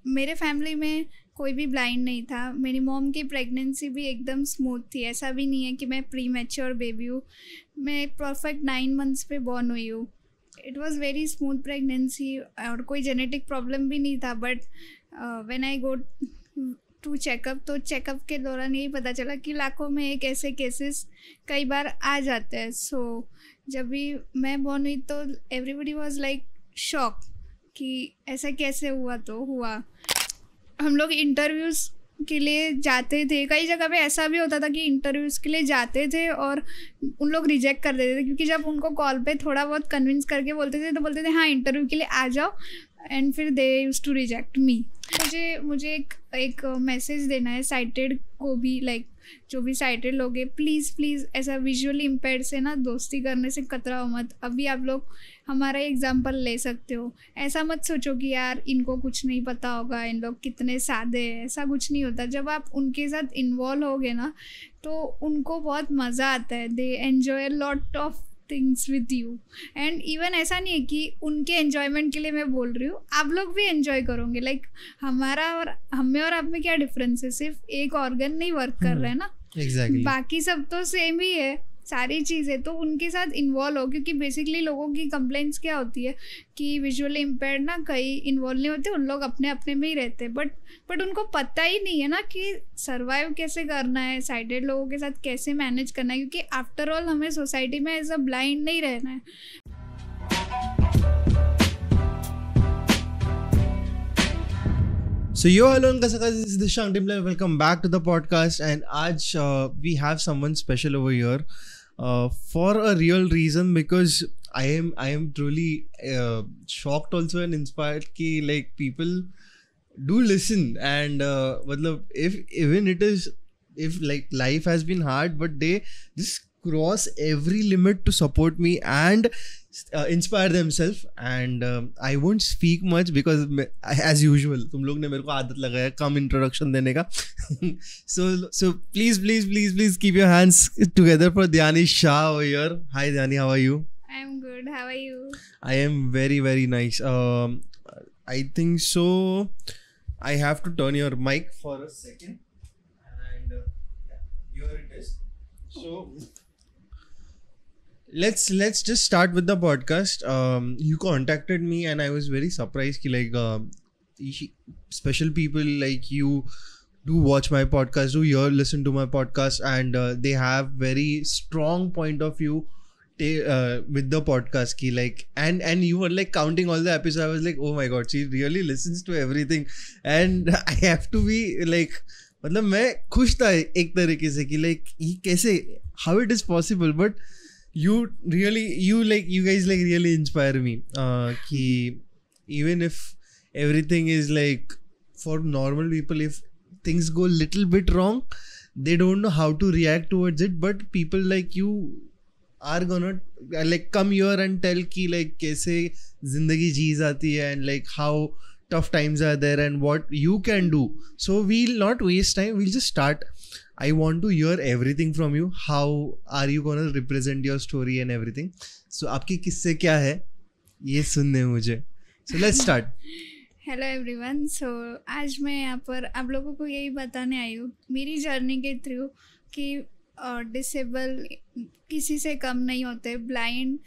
मेरे फैमिली में कोई भी ब्लाइंड नहीं था। मेरी मॉम की प्रेगनेंसी भी एकदम स्मूथ थी। ऐसा भी नहीं है कि मैं प्री मैच्योर बेबी हूँ। मैं परफेक्ट 9 मंथ्स पे बॉर्न हुई हूँ। It was very smooth pregnancy और कोई जेनेटिक प्रॉब्लम भी नहीं था। But when I go to checkup, तो चेकअप के दौरान यही पता चला कि लाखों में एक ऐसे केसेस कई बार आ जाते हैं। सो जब भी मैं बॉर्न हुई तो एवरीबडी वाज लाइक शॉक कि ऐसा कैसे हुआ। तो हुआ, हम लोग इंटरव्यूज़ के लिए जाते थे। कई जगह पे ऐसा भी होता था कि इंटरव्यूज़ के लिए जाते थे और उन लोग रिजेक्ट कर देते थे, क्योंकि जब उनको कॉल पे थोड़ा बहुत कन्विंस करके बोलते थे तो बोलते थे हाँ इंटरव्यू के लिए आ जाओ, एंड फिर दे यूज्ड टू रिजेक्ट मी। मुझे एक मैसेज देना है साइटेड को भी, लाइक जो भी साइटेड लोग हैं, प्लीज़ ऐसा विजुअली इम्पेयर्ड से ना दोस्ती करने से कतराओ मत। अभी आप लोग हमारा एग्जांपल ले सकते हो। ऐसा मत सोचो कि यार इनको कुछ नहीं पता होगा, इन लोग कितने सादे हैं। ऐसा कुछ नहीं होता। जब आप उनके साथ इन्वॉल्व होगे ना तो उनको बहुत मज़ा आता है। They enjoy lot of things with you. And even ऐसा नहीं है कि उनके एन्जॉयमेंट के लिए मैं बोल रही हूँ, आप लोग भी एन्जॉय करोगे। लाइक हमारा और हमें और आप में क्या डिफरेंस है? सिर्फ एक ऑर्गन नहीं वर्क कर रहा है ना। Exactly. बाकी सब तो सेम ही है, सारी चीज़ें। तो उनके साथ इन्वॉल्व हो, क्योंकि बेसिकली लोगों की कंप्लेंट्स क्या होती है कि विजुअली इम्पेयर्ड ना कई इन्वॉल्व नहीं होते, उन लोग अपने अपने में ही रहते हैं। बट उनको पता ही नहीं है ना कि सर्वाइव कैसे करना है, साइडेड लोगों के साथ कैसे मैनेज करना है, क्योंकि आफ्टर ऑल हमें सोसाइटी में एज अ ब्लाइंड नहीं रहना है। So yo, hello and this is Dishang Dimple. Welcome back to the podcast. And आज we have someone special over here for a real reason, because I am truly shocked also and inspired कि like people do listen, and मतलब if like life has been hard, but they just cross every limit to support me and inspire themselves. And I won't speak much because as usual तुम लोग ने मेरे को आदत लगाया कम introduction देने का. so please keep your hands together for Dhyani Shah over here. Hi Dhyani, how are you? I'm good. How are you? I am very nice. I think so. I have to turn your mic for a second, and here it is. So let's just start with the podcast. You contacted me and I was very surprised कि like special people like you do watch my podcast, do listen to my podcast, and they have very strong point of view with the podcast ki like, and you were like counting all the episodes. I was like, oh my god, she really listens to everything, and I have to be like, मतलब मैं खुश था एक तरीके से कि like ये कैसे, how it is possible. But you guys like really inspire me कि even if everything is like, for normal people, if things go little bit wrong, they don't know how to react towards it, but people like you are gonna like come here and tell कि like कैसे जिंदगी जी जाती है, and like how tough times are there and what you can do. So we'll not waste time, we'll just start. I want to hear everything from you. How are you going to represent your story and everything? So आपकी किस्से क्या है ये सुनने मुझे. So let's start. Hello everyone. So आज मैं यहाँ पर आप लोगों को यही बताने आई हूँ मेरी जर्नी के थ्रू कि डिसेबल किसी से कम नहीं होते. ब्लाइंड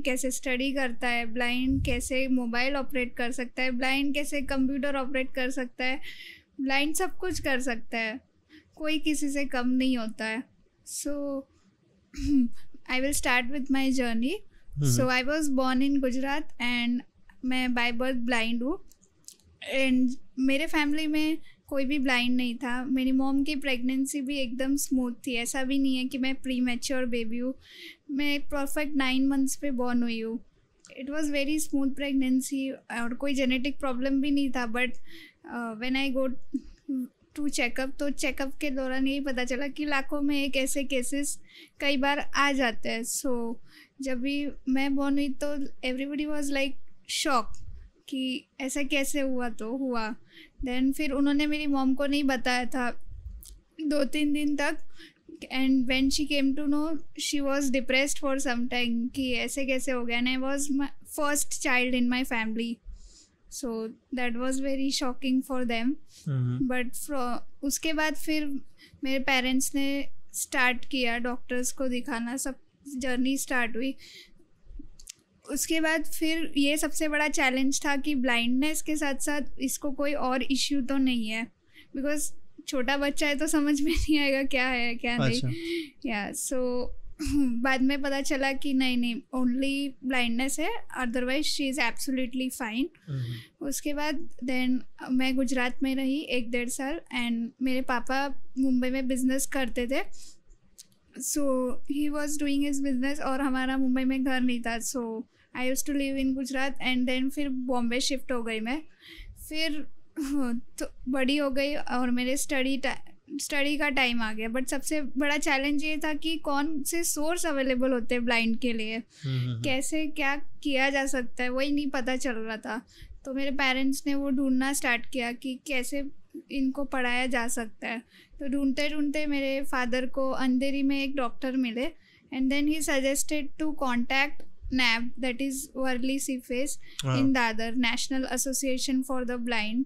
कैसे स्टडी करता है, ब्लाइंड कैसे मोबाइल ऑपरेट कर सकता है, ब्लाइंड कैसे कंप्यूटर ऑपरेट कर सकता है, ब्लाइंड सब कुछ कर सकता है. कोई किसी से कम नहीं होता है. So I will start with my journey. So I was born in Gujarat and मैं बाय बर्थ ब्लाइंड हूँ. एंड मेरे फैमिली में कोई भी ब्लाइंड नहीं था. मेरी मॉम की प्रेगनेंसी भी एकदम स्मूथ थी. ऐसा भी नहीं है कि मैं प्री मैच्योर बेबी हूँ. मैं परफेक्ट 9 मंथ्स पे बॉर्न हुई हूँ. It was very smooth pregnancy और कोई जेनेटिक प्रॉब्लम भी नहीं था. But when I go to checkup, तो चेकअप के दौरान यही पता चला कि लाखों में एक ऐसे केसेस कई बार आ जाते हैं. सो जब भी मैं बॉर्न हुई तो एवरीबडी वाज लाइक शॉक कि ऐसा कैसे हुआ. तो हुआ. देन फिर उन्होंने मेरी मॉम को नहीं बताया था 2-3 दिन तक. And when she came to know, she was depressed for some time कि ऐसे कैसे हो गया. And I was my first child in my family. So that was very shocking for them. But उसके बाद फिर मेरे पेरेंट्स ने स्टार्ट किया डॉक्टर्स को दिखाना, सब जर्नी स्टार्ट हुई. उसके बाद फिर ये सबसे बड़ा चैलेंज था कि ब्लाइंडनेस के साथ साथ इसको कोई और इश्यू तो नहीं है, बिकॉज छोटा बच्चा है तो समझ में नहीं आएगा क्या है क्या नहीं. या सो बाद में पता चला कि नहीं ओनली ब्लाइंडनेस है, otherwise she is absolutely fine. उसके बाद देन मैं गुजरात में रही 1-1.5 साल एंड मेरे पापा मुंबई में बिजनेस करते थे. So he was doing his business और हमारा मुंबई में घर नहीं था. So I used to live in Gujarat and then फिर बॉम्बे शिफ्ट हो गई मैं. फिर तो बड़ी हो गई और मेरे स्टडी का टाइम आ गया. बट सबसे बड़ा चैलेंज ये था कि कौन से सोर्स अवेलेबल होते हैं ब्लाइंड के लिए, कैसे क्या किया जा सकता है, वही नहीं पता चल रहा था. तो मेरे पेरेंट्स ने वो ढूंढना स्टार्ट किया कि कैसे इनको पढ़ाया जा सकता है. तो ढूंढते ढूंढते मेरे फादर को अंधेरी में एक डॉक्टर मिले and then he suggested to contact NAB, that is Worli CFACE in Dadar, National Association for the Blind.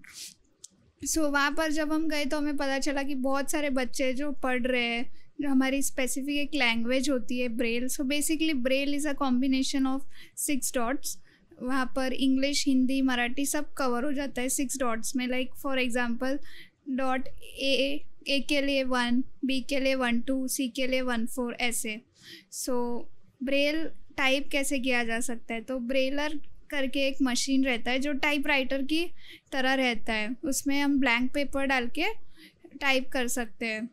सो वहाँ पर जब हम गए तो हमें पता चला कि बहुत सारे बच्चे जो पढ़ रहे हैं, जो हमारी स्पेसिफिक एक लैंग्वेज होती है Braille. So basically Braille is a combination of 6 dots. वहाँ पर इंग्लिश, हिंदी, मराठी सब कवर हो जाता है 6 डॉट्स में. Like for example dot A के लिए 1, बी के लिए 1 2, सी के लिए 1 4 ऐसे. सो ब्रेल टाइप कैसे किया जा सकता है, तो ब्रेलर करके एक मशीन रहता है जो टाइप राइटर की तरह रहता है. उसमें हम ब्लैंक पेपर डाल के टाइप कर सकते हैं.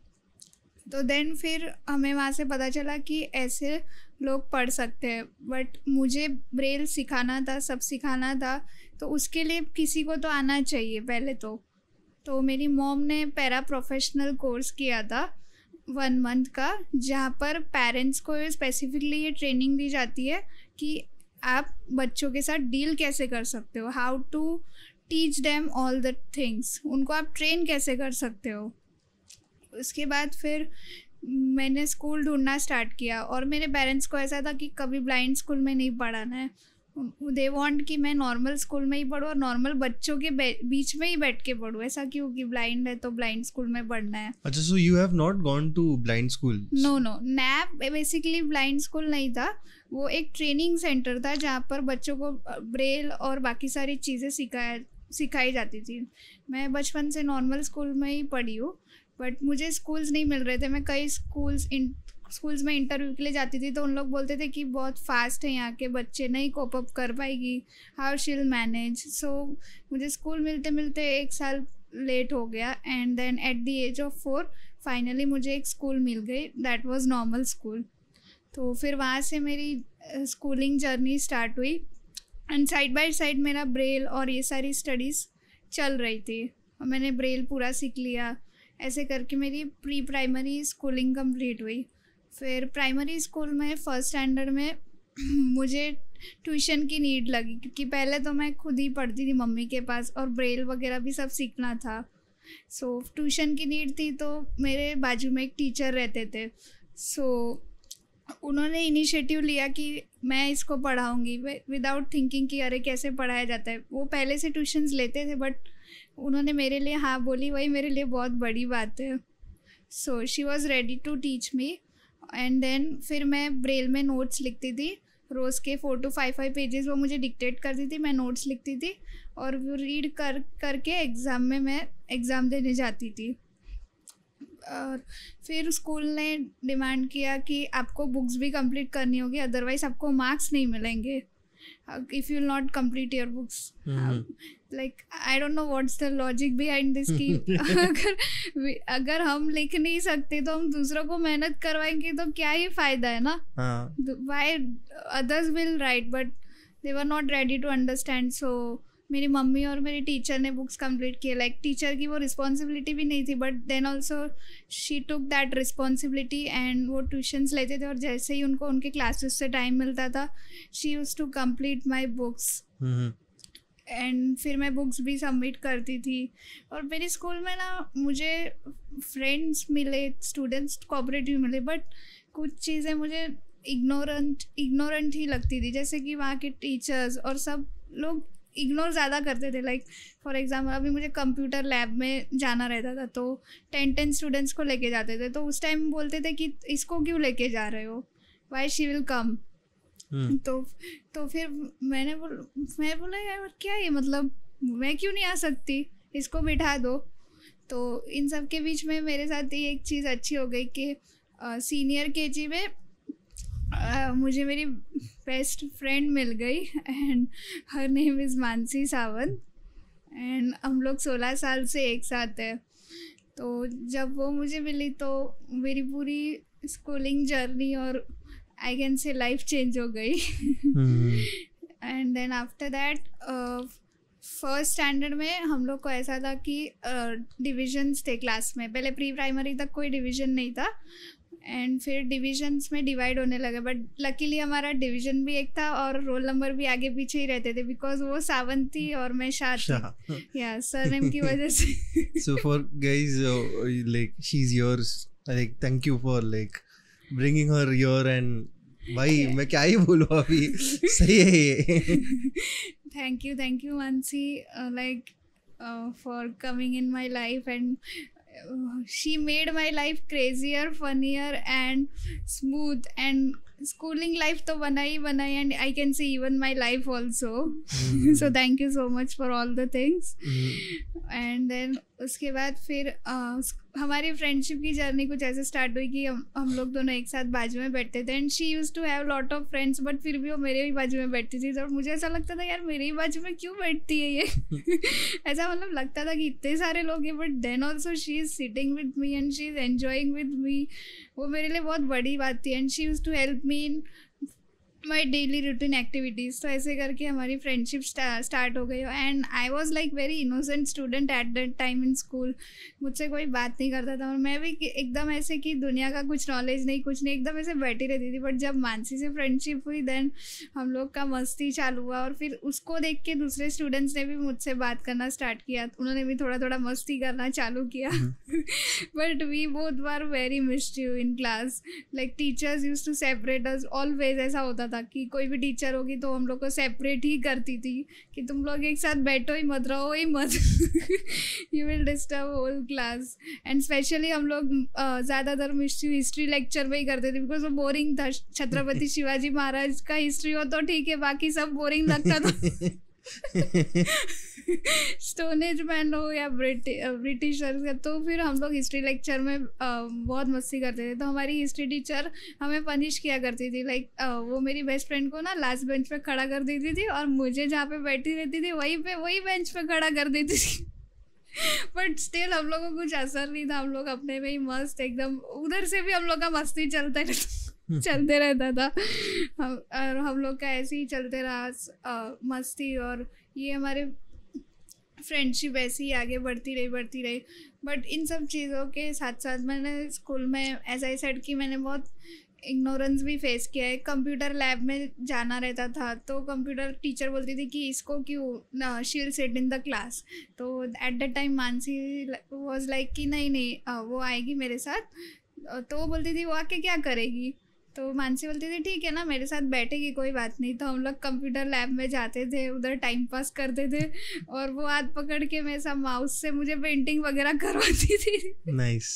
तो देन फिर हमें वहाँ से पता चला कि ऐसे लोग पढ़ सकते हैं. बट मुझे ब्रेल सिखाना था, सब सिखाना था, तो उसके लिए किसी को तो आना चाहिए पहले. तो मेरी मॉम ने पैरा प्रोफेशनल कोर्स किया था 1 मंथ का, जहाँ पर पेरेंट्स को स्पेसिफिकली ये ट्रेनिंग दी जाती है कि आप बच्चों के साथ डील कैसे कर सकते हो, how to teach them all the things, उनको आप ट्रेन कैसे कर सकते हो. उसके बाद फिर मैंने स्कूल ढूंढना स्टार्ट किया और मेरे पेरेंट्स को ऐसा था कि कभी ब्लाइंड स्कूल में नहीं पढ़ाना है. दे वांट कि मैं नॉर्मल स्कूल में ही पढूँ और नॉर्मल बच्चों के बीच में ही बैठ के पढूँ. ऐसा क्यों कि ब्लाइंड है तो ब्लाइंड स्कूल में पढ़ना है. अच्छा, so you have not gone to blind school? No NAB basically blind school नहीं था, वो एक ट्रेनिंग सेंटर था जहाँ पर बच्चों को ब्रेल और बाकी सारी चीज़ें सिखाई जाती थी. मैं बचपन से नॉर्मल स्कूल में ही पढ़ी हूँ, बट मुझे स्कूल्स नहीं मिल रहे थे. मैं कई स्कूल्स में इंटरव्यू के लिए जाती थी तो उन लोग बोलते थे कि बहुत फास्ट है यहाँ के बच्चे, नहीं कोप अप कर पाएगी, हाउ शील मैनेज. सो मुझे स्कूल मिलते मिलते 1 साल लेट हो गया and then at the age of 4 finally मुझे एक स्कूल मिल गई, दैट वाज नॉर्मल स्कूल. तो फिर वहाँ से मेरी स्कूलिंग जर्नी स्टार्ट हुई एंड साइड बाय साइड मेरा ब्रेल और ये सारी स्टडीज़ चल रही थी. मैंने ब्रेल पूरा सीख लिया. ऐसे करके मेरी प्री प्राइमरी स्कूलिंग कंप्लीट हुई. फिर प्राइमरी स्कूल में 1st स्टैंडर्ड में मुझे ट्यूशन की नीड लगी, क्योंकि पहले तो मैं खुद ही पढ़ती थी मम्मी के पास और ब्रेल वगैरह भी सब सीखना था. सो ट्यूशन की नीड थी तो मेरे बाजू में एक टीचर रहते थे. सो उन्होंने इनिशिएटिव लिया कि मैं इसको पढ़ाऊँगी विदाउट थिंकिंग कि अरे कैसे पढ़ाया जाता है. वो पहले से ट्यूशन्स लेते थे बट उन्होंने मेरे लिए हाँ बोली, वही मेरे लिए बहुत बड़ी बात है. So she was ready to teach me and then फिर मैं ब्रेल में नोट्स लिखती थी रोज़ के 4 to 5 पेजेस. वो मुझे डिक्टेट करती थी, मैं नोट्स लिखती थी और वो रीड करके एग्ज़ाम में मैं एग्ज़ाम देने जाती थी. और फिर स्कूल ने डिमांड किया कि आपको बुक्स भी कंप्लीट करनी होगी, अदरवाइज आपको मार्क्स नहीं मिलेंगे if you will not complete your books. Like I don't know what's the logic behind this कि अगर हम लिख नहीं सकते तो हम दूसरों को मेहनत करवाएंगे तो क्या ही फायदा है ना. Why others will write but they were not ready to understand. So मेरी मम्मी और मेरी टीचर ने बुक्स कंप्लीट किए. लाइक टीचर की वो रिस्पॉन्सिबिलिटी भी नहीं थी but then also she took that responsibility and वो ट्यूशन्स लेते थे और जैसे ही उनको उनके क्लासेस से टाइम मिलता था she used to complete my books. And फिर मैं बुक्स भी सबमिट करती थी. और मेरे स्कूल में ना मुझे फ्रेंड्स मिले, स्टूडेंट्स कोऑपरेटिव मिले, बट कुछ चीज़ें मुझे इग्नोरेंट ही लगती थी. जैसे कि वहाँ के टीचर्स और सब लोग इग्नोर ज़्यादा करते थे. लाइक फॉर एग्जाम्पल अभी मुझे कंप्यूटर लैब में जाना रहता था तो 10 स्टूडेंट्स को लेके जाते थे, तो उस टाइम बोलते थे कि इसको क्यों लेके जा रहे हो, वाई शी विल कम. तो फिर मैं बोला यार क्या ये, मतलब मैं क्यों नहीं आ सकती, इसको बिठा दो. तो इन सब के बीच में मेरे साथ ये एक चीज़ अच्छी हो गई कि सीनियर केजी में मुझे मेरी बेस्ट फ्रेंड मिल गई and her name is Mansi Sawant and हम लोग 16 साल से एक साथ हैं. तो जब वो मुझे मिली तो मेरी पूरी स्कूलिंग जर्नी और I can say life change हो गई. And then after that first standard में हम लोग को ऐसा था कि डिविजन्स थे क्लास में. पहले प्री प्राइमरी तक कोई डिवीज़न नहीं था एंड फिर डिविजन्स में डिवाइड होने लगे. बट लकीली हमारा डिवीज़न भी एक था और रोल नंबर भी आगे पीछे ही रहते थे बिकॉज वो सावंत थी और मैं शाह थी. या सरनेम की वजह से. So for guys, like she's yours. Like thank you for like bringing her here and भाई मैं क्या ही बोलूँ अभी, सही है ये. Thank you Mansi, like for coming in my life and she made my life crazier, funnier and smooth and schooling life तो बनाई and I can see even my life also. So thank you so much for all the things. And then उसके बाद फिर हमारी friendship की journey कुछ ऐसे start हुई कि हम लोग दोनों एक साथ बाजू में बैठते थे and she used to have lot of friends but फिर भी वो मेरे ही बाजू में बैठती थी. और मुझे ऐसा लगता था यार मेरे ही बाजू में क्यों बैठती है ये. ऐसा मतलब लगता था कि इतने सारे लोग हैं but then also she is sitting with me and she is enjoying with me. वो मेरे लिए बहुत बड़ी बात थी and she used to help me in my daily routine activities. तो ऐसे करके हमारी फ्रेंडशिप स्टार्ट हो गई and I was like very innocent student at that time in school. मुझसे कोई बात नहीं करता था और मैं भी एकदम ऐसे कि दुनिया का कुछ नॉलेज नहीं कुछ नहीं, एकदम ऐसे बैठी रहती थी. बट जब मानसी से फ्रेंडशिप हुई देन हम लोग का मस्ती चालू हुआ और फिर उसको देख के दूसरे स्टूडेंट्स ने भी मुझसे बात करना स्टार्ट किया. उन्होंने भी थोड़ा थोड़ा मस्ती करना चालू किया. But we both were very mischievous in class. Like teachers used to separate us always. ऐसा होता था कि कोई भी टीचर होगी तो हम लोग को सेपरेट ही करती थी कि तुम लोग एक साथ बैठो ही मत, रहो ही मत, you will disturb whole class. And specially हम लोग ज़्यादातर मिस्ट्री हिस्ट्री लेक्चर में ही करते थे बिकॉज वो बोरिंग था. छत्रपति शिवाजी महाराज का हिस्ट्री हो तो ठीक है, बाकी सब बोरिंग लगता था. स्टोनेज मैन हो या ब्रिटिशर्स का. तो फिर हम लोग हिस्ट्री लेक्चर में बहुत मस्ती करते थे. तो हमारी हिस्ट्री टीचर हमें पनिश किया करती थी. लाइक वो मेरी बेस्ट फ्रेंड को ना लास्ट बेंच पे खड़ा कर देती थी और मुझे जहाँ पे बैठी रहती थी वही बेंच पे खड़ा कर देती थी. बट स्टिल हम लोग को कुछ असर नहीं था. हम लोग अपने में ही मस्त एकदम, उधर से भी हम लोग का मस्ती चलते रहता था. और हम लोग का ऐसे ही चलते रहा मस्ती. और ये हमारे फ्रेंडशिप ऐसे ही आगे बढ़ती रही. बट इन सब चीज़ों के साथ साथ मैंने स्कूल में ऐसा ही सेट कि मैंने बहुत इग्नोरेंस भी फेस किया है. कंप्यूटर लैब में जाना रहता था तो कंप्यूटर टीचर बोलती थी कि इसको क्यों, she will sit in the class. तो at the time Mansi was like कि नहीं वो आएगी मेरे साथ. तो वो बोलती थी वो आके क्या करेगी. तो मानसी बोलती थी ठीक है ना मेरे साथ बैठेगी कोई बात नहीं. तो हम लोग कंप्यूटर लैब में जाते थे, उधर टाइम पास करते थे और वो हाथ पकड़ के मेरे साथ माउस से मुझे पेंटिंग वगैरह करवाती थी. नाइस.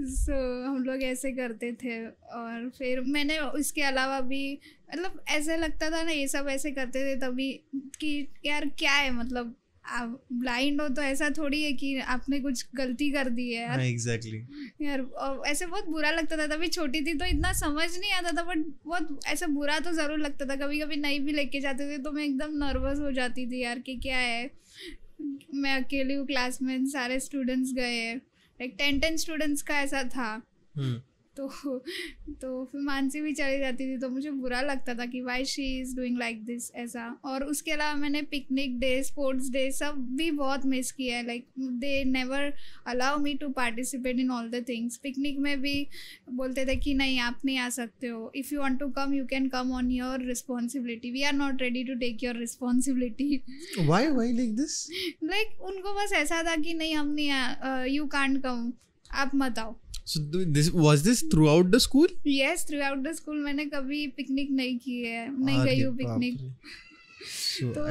सो हम लोग ऐसे करते थे. और फिर मैंने इसके अलावा भी मतलब ऐसे लगता था ना ये सब ऐसे करते थे तभी कि यार क्या है, मतलब आप ब्लाइंड हो तो ऐसा थोड़ी है कि आपने कुछ गलती कर दी है यार. एग्जैक्टली यार ऐसे बहुत बुरा लगता था. तभी छोटी थी तो इतना समझ नहीं आता था बट बहुत ऐसा बुरा तो ज़रूर लगता था. कभी कभी नहीं भी लेके जाते थे तो मैं एकदम नर्वस हो जाती थी यार कि क्या है, मैं अकेली हूँ क्लास में, सारे स्टूडेंट्स गए हैं. लाइक 10 स्टूडेंट्स का ऐसा था. तो फिर मानसी भी चली जाती थी तो मुझे बुरा लगता था कि why she is doing like this ऐसा. और उसके अलावा मैंने पिकनिक डे, स्पोर्ट्स डे सब भी बहुत मिस किया है. Like they never allow me to participate in all the things. Picnic में भी बोलते थे कि नहीं आप नहीं आ सकते हो, if you want to come you can come on your responsibility, we are not ready to take your responsibility. Why like this? Like उनको बस ऐसा था कि नहीं हम नहीं, यू कांट कम, आप मत आओ. So was this throughout the school? Yes, throughout the school. मैंने कभी पिकनिक नहीं की है, नहीं गई हूँ पिकनिक. So तो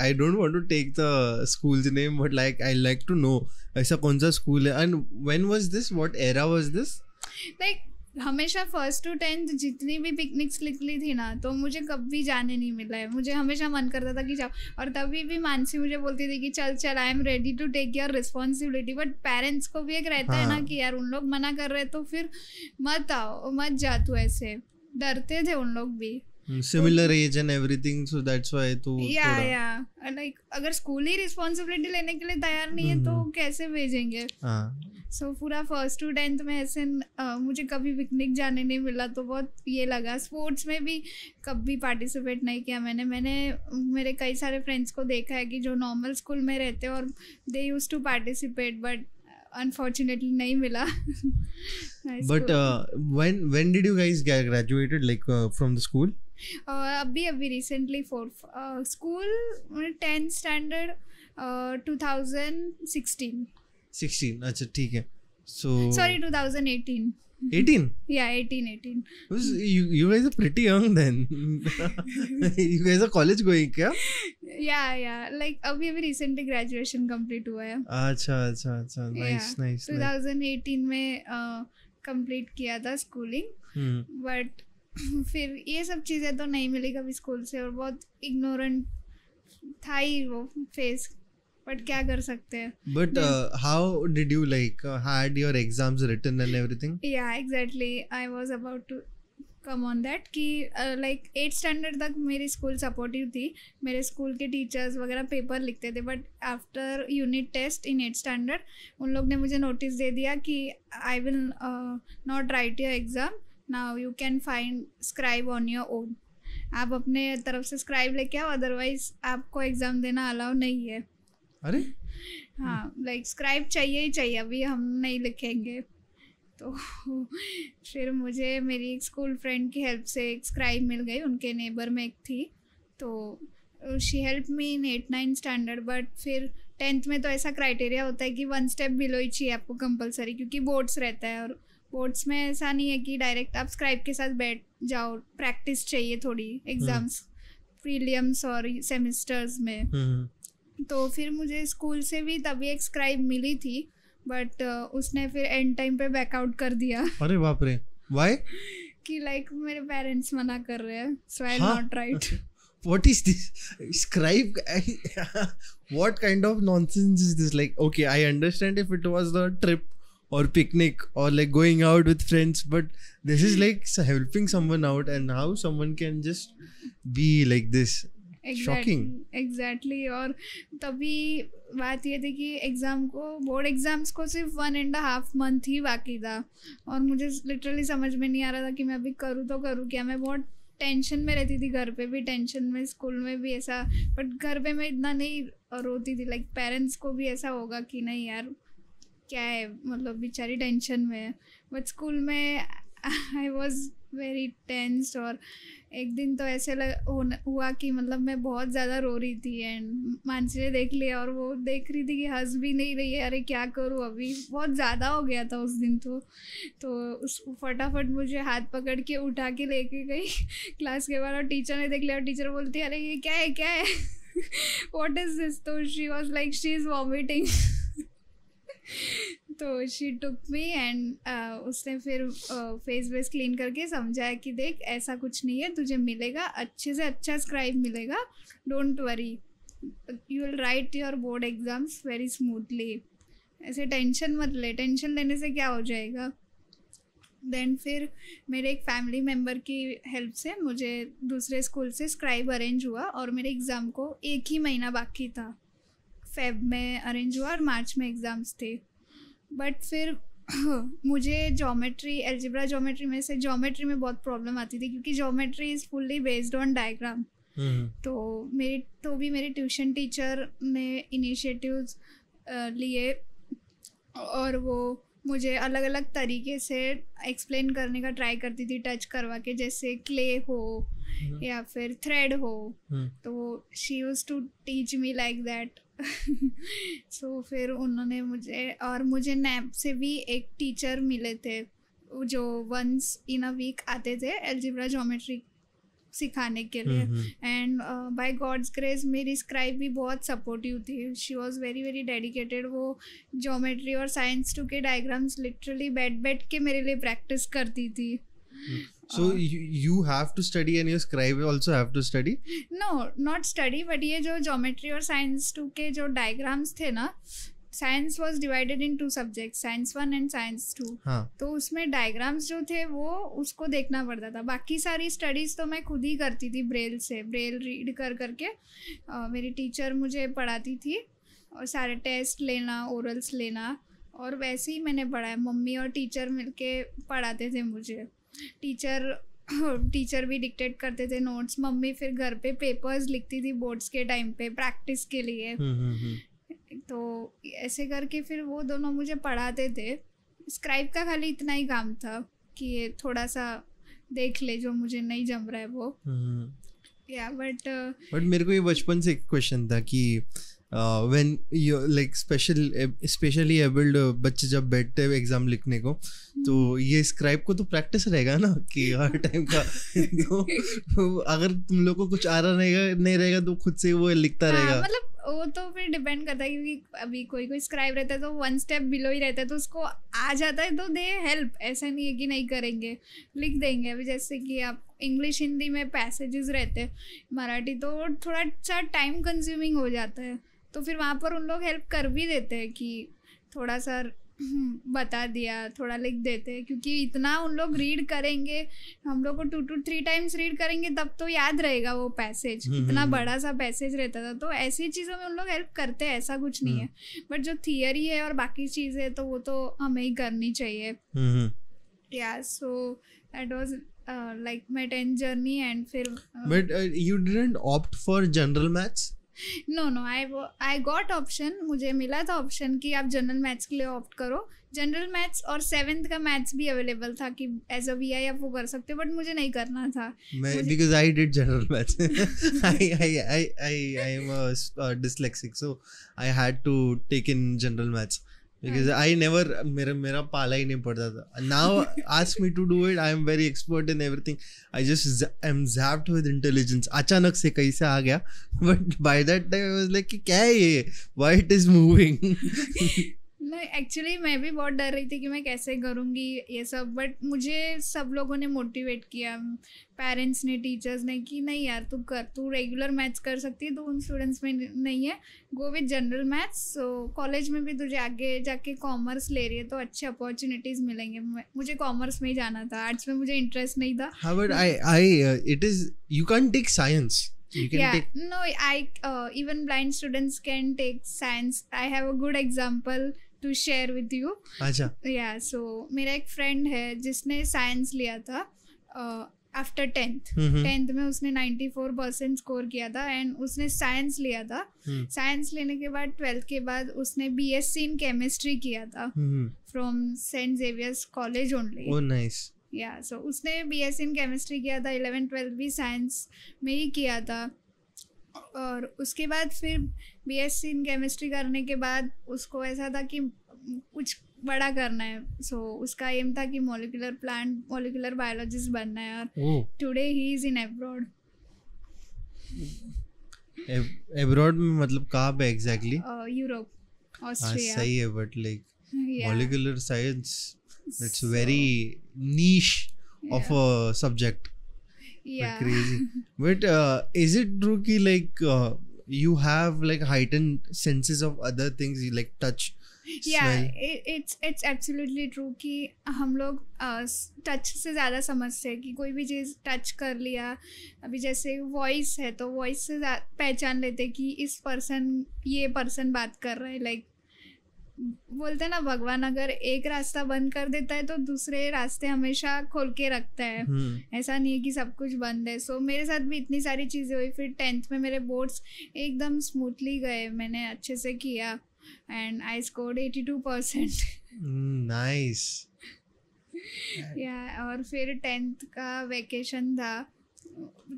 I don't want to take the school's name, but like I like to know ऐसा कौन सा school है, and when was this? What era was this? Like हमेशा 1st to 10th जितनी भी पिकनिक्स निकली थी ना, तो मुझे कभी जाने नहीं मिला है. मुझे हमेशा मन करता था कि जाओ, और तभी भी मानसी मुझे बोलती थी कि चल चल, I am ready to take your responsibility. But parents को भी एक रहता है ना हाँ. कि यार उन लोग मना कर रहे तो फिर मत आओ, मत जा तू. ऐसे डरते थे उन लोग भी. Similar age and everything, so that's why तो थोड़ा या लाइक अगर स्कूल ही रिस्पॉन्सिबिलिटी लेने के लिए तैयार नहीं है तो कैसे भेजेंगे. हाँ. सो पूरा 1st to 10th में ऐसे मुझे कभी पिकनिक जाने नहीं मिला, तो बहुत ये लगा. स्पोर्ट्स में भी कभी पार्टिसिपेट नहीं किया मैंने. मेरे कई सारे फ्रेंड्स को देखा है कि जो नॉर्मल स्कूल में रहते हैं और they used to participate, but unfortunately नहीं मिला. But when did you guys get graduated, like from the school? अभी रिसेंटली स्कूल 10th स्टैंडर्ड 2016. 16. अच्छा ठीक है. So Sorry, 2018. 18? Yeah, 18. You guys are pretty young then. You guys are college going क्या? Yeah. Like अभी recently graduation complete हुआ है. अच्छा. Nice. 2018 में कंप्लीट किया था स्कूलिंग. बट फिर ये सब चीज़ें तो नहीं मिली कभी स्कूल से, और बहुत इग्नोरेंट था ही वो फेस. बट क्या कर सकते हैं. But how did you like had your exams written and everything? Yeah, exactly. I was about to come on that कि like 8th स्टैंडर्ड तक मेरी स्कूल सपोर्टिव थी. मेरे स्कूल के टीचर्स वगैरह पेपर लिखते थे. But after unit test in 8th standard उन लोग ने मुझे नोटिस दे दिया कि I will not write your exam. Now you can find scribe on your own. आप अपने तरफ से स्क्राइब लेके आओ, अदरवाइज आपको एग्ज़ाम देना अलाउ नहीं है. अरे हाँ, लाइक स्क्राइब चाहिए ही चाहिए, अभी हम नहीं लिखेंगे. तो फिर मुझे मेरी एक स्कूल फ्रेंड की हेल्प से एक स्क्राइब मिल गई. उनके नेबर में एक थी, तो she help me in 8-9 standard. But फिर 10th में तो ऐसा क्राइटेरिया होता है कि 1 स्टेप बिलो ही चाहिए आपको कंपलसरी, क्योंकि बोर्ड्स रहता है. और बोर्ड्स में ऐसा नहीं है कि डायरेक्ट आप स्क्राइब के साथ बैठ जाओ. प्रैक्टिस चाहिए थोड़ी एग्ज़ाम्स, प्रीलिम्स और सेमिस्टर्स में. तो फिर मुझे स्कूल से भी तभी एक स्क्राइब मिली थी, बट उसने फिर एंड टाइम पे बैकआउट कर दिया. अरे बाप रे, व्हाई? कि लाइक मेरे पेरेंट्स मना कर रहे हैं, so I not write. What is this? Scribe? What kind of nonsense is this? Like, okay, I understand if it was a trip or picnic or like going out with friends, but this is like helping someone out, and how someone can just be like this? Shocking. Exactly. और तभी बात ये थी कि board exams को सिर्फ 1.5 month ही बाकी था, और मुझे लिटरली समझ में नहीं आ रहा था कि मैं अभी करूँ तो करूँ क्या. मैं बहुत टेंशन में रहती थी, घर पे भी टेंशन में, स्कूल में भी ऐसा. बट घर पे मैं इतना नहीं रोती थी. लाइक पेरेंट्स को भी ऐसा होगा कि नहीं यार क्या है, मतलब बेचारी टेंशन में है. बट स्कूल में आई वॉज वेरी टेंस्ड. और एक दिन तो ऐसे हुआ कि मतलब मैं बहुत ज़्यादा रो रही थी, एंड मानसी ने देख लिया, और वो देख रही थी कि हंस भी नहीं रही है. अरे क्या करूँ, अभी बहुत ज़्यादा हो गया था उस दिन. तो उस फटाफट मुझे हाथ पकड़ के उठा के लेके गई क्लास के बाहर, और टीचर ने देख लिया, और टीचर बोलती अरे ये क्या है व्हाट इज़ दिस. तो she was like she is vomiting. तो शी टुक मी, एंड उसने फिर फेस वेस क्लीन करके समझाया कि देख ऐसा कुछ नहीं है, तुझे मिलेगा अच्छे से अच्छा स्क्राइब मिलेगा, don't worry, you will write your board exams very smoothly. ऐसे टेंशन मत ले, टेंशन लेने से क्या हो जाएगा. देन फिर मेरे एक फैमिली मेम्बर की हेल्प से मुझे दूसरे स्कूल से स्क्राइब अरेंज हुआ, और मेरे एग्ज़ाम को 1 ही महीना बाकी था. फेब में अरेंज हुआ और मार्च में एग्ज़ाम्स थे. बट फिर मुझे अलजेब्रा ज्योमेट्री में से ज्योमेट्री में बहुत प्रॉब्लम आती थी, क्योंकि geometry is fully based on diagram. तो भी मेरे ट्यूशन टीचर ने इनिशिएटिव्स लिए, और वो मुझे अलग अलग तरीके से एक्सप्लेन करने का ट्राई करती थी, टच करवा के, जैसे क्ले हो या फिर थ्रेड हो. तो she used to teach me like that. So फिर उन्होंने मुझे नैप से भी एक टीचर मिले थे जो वंस इन अ वीक आते थे अलजेब्रा ज्योमेट्री सिखाने के लिए. एंड बाय गॉड्स ग्रेस मेरी स्क्राइब भी बहुत सपोर्टिव थी. She was very very dedicated. वो ज्योमेट्री और साइंस 2 के डायग्राम्स लिटरली बैठ के मेरे लिए प्रैक्टिस करती थी. So you have to study and your scribe also have to study? No, not study, but ये जो ज्योमेट्री और साइंस 2 के जो डायग्राम्स थे ना, science was divided in 2 subjects, science 1 and science 2. तो उसमें डायग्राम्स जो थे वो उसको देखना पड़ता था. बाकी सारी स्टडीज़ तो मैं खुद ही करती थी ब्रेल से, ब्रेल रीड करके. मेरी टीचर मुझे पढ़ाती थी और सारे टेस्ट लेना, ओरल्स लेना, और वैसे ही मैंने पढ़ा है. मम्मी और टीचर मिलके पढ़ाते थे मुझे. टीचर भी डिक्टेट करते थे नोट्स. मम्मी फिर घर पे पेपर्स लिखती थी बोर्ड्स के टाइम पे प्रैक्टिस के लिए. तो ऐसे करके फिर वो दोनों मुझे पढ़ाते थे. स्क्राइब का खाली इतना ही काम था कि ये थोड़ा सा देख ले जो मुझे नहीं जम रहा है वो. या बट मेरे को ये बचपन से एक क्वेश्चन था कि when you like specially abled बच्चे जब बैठते हैं एग्जाम लिखने को, तो ये स्क्राइब को तो प्रैक्टिस रहेगा ना कि हर टाइम का. तो अगर तुम लोग को कुछ आ रहा नहीं रहेगा तो खुद से वो लिखता रहेगा. मतलब वो तो फिर डिपेंड करता है, क्योंकि अभी कोई स्क्राइब रहता है तो 1 स्टेप बिलो ही रहता है, तो उसको आ जाता है तो दे हेल्प. ऐसा नहीं है कि नहीं करेंगे, लिख देंगे. अभी जैसे कि आप इंग्लिश हिंदी में पैसेजेस रहते हैं, मराठी तो थोड़ा सा टाइम कंज्यूमिंग हो जाता है. तो फिर वहाँ पर उन लोग हेल्प कर भी देते हैं कि थोड़ा सा बता दिया, थोड़ा लिख देते हैं. क्योंकि इतना उन लोग रीड करेंगे, हम लोग को 2 to 3 टाइम्स रीड करेंगे तब तो याद रहेगा वो पैसेज. इतना बड़ा सा पैसेज रहता था. तो ऐसी चीज़ों में उन लोग हेल्प करते हैं, ऐसा कुछ नहीं है. बट जो थियरी है और बाकी चीज़ें है तो वो तो हमें ही करनी चाहिए. या सो that was like my 10th journey. And फिर but you didn't opt for general maths? No, I got option. मुझे मिला था ऑप्शन कि आप जनरल मैथ्स के लिए ऑप्ट करो. जनरल मैथ्स और 7th का मैथ्स भी अवेलेबल था कि एज अ VI आप वो कर सकते हो, बट मुझे नहीं करना था. Because I did general maths. I am a dyslexic, so I had to take in general maths. Because I never मेरा पाला ही नहीं पड़ता था. Now ask me to do it, I am very expert in everything. I just am zapped with intelligence. अचानक से कैसे आ गया, but by that time I was like कि क्या है ये, why it is moving. नहीं, एक्चुअली मैं भी बहुत डर रही थी कि मैं कैसे करूँगी ये सब. बट मुझे सब लोगों ने मोटिवेट किया, पेरेंट्स ने, टीचर्स ने, कि नहीं यार तू कर, तू रेगुलर मैथ्स कर सकती है, तो उन स्टूडेंट्स में नहीं है, go with general maths. So college में भी तुझे आगे जाके कॉमर्स ले रही है तो अच्छे अपॉर्चुनिटीज़ मिलेंगे. मुझे कॉमर्स में ही जाना था, आर्ट्स में मुझे इंटरेस्ट नहीं था. हाँ, but it is, you can't take science. You can take... No, even blind students can take science. I have a good example to share with you. अच्छा. Yeah, so मेरा एक फ्रेंड है जिसने साइंस लिया था आफ्टर 10th में. उसने 94% score किया था एंड उसने साइंस लिया था. साइंस लेने के बाद 12th के बाद उसने BSc इन केमिस्ट्री किया था from Saint Xavier's college only. Oh nice. Yeah so उसने BSc इन केमिस्ट्री किया था. 11th-12th भी साइंस में ही किया था. और उसके बाद फिर BSc इन केमिस्ट्री करने के बाद उसको ऐसा था कि कुछ बड़ा करना है. सो उसका एम था कि मॉलिक्यूलर बायोलॉजिस्ट बनना है. और today he is in abroad. Abroad में मतलब कहाँ पे एग्जैक्टली? Europe, Austria. सही है, but like molecular science, it's very niche of a subject. Yeah. Crazy. But is it true ki like you have like heightened senses of other things, like touch, smell? It's absolutely true कि हम लोग touch से ज़्यादा समझते हैं कि कोई भी चीज़ टच कर लिया. अभी जैसे वॉइस है तो वॉइस से पहचान लेते हैं कि ये पर्सन बात कर रहा है. लाइक बोलते हैं ना, भगवान अगर एक रास्ता बंद कर देता है तो दूसरे रास्ते हमेशा खोल के रखता है. ऐसा नहीं है कि सब कुछ बंद है. सो मेरे साथ भी इतनी सारी चीज़ें हुई. फिर 10th में मेरे बोर्ड्स एकदम स्मूथली गए, मैंने अच्छे से किया एंड आई स्कोर्ड 82%. नाइस. या और फिर 10th का वेकेशन था,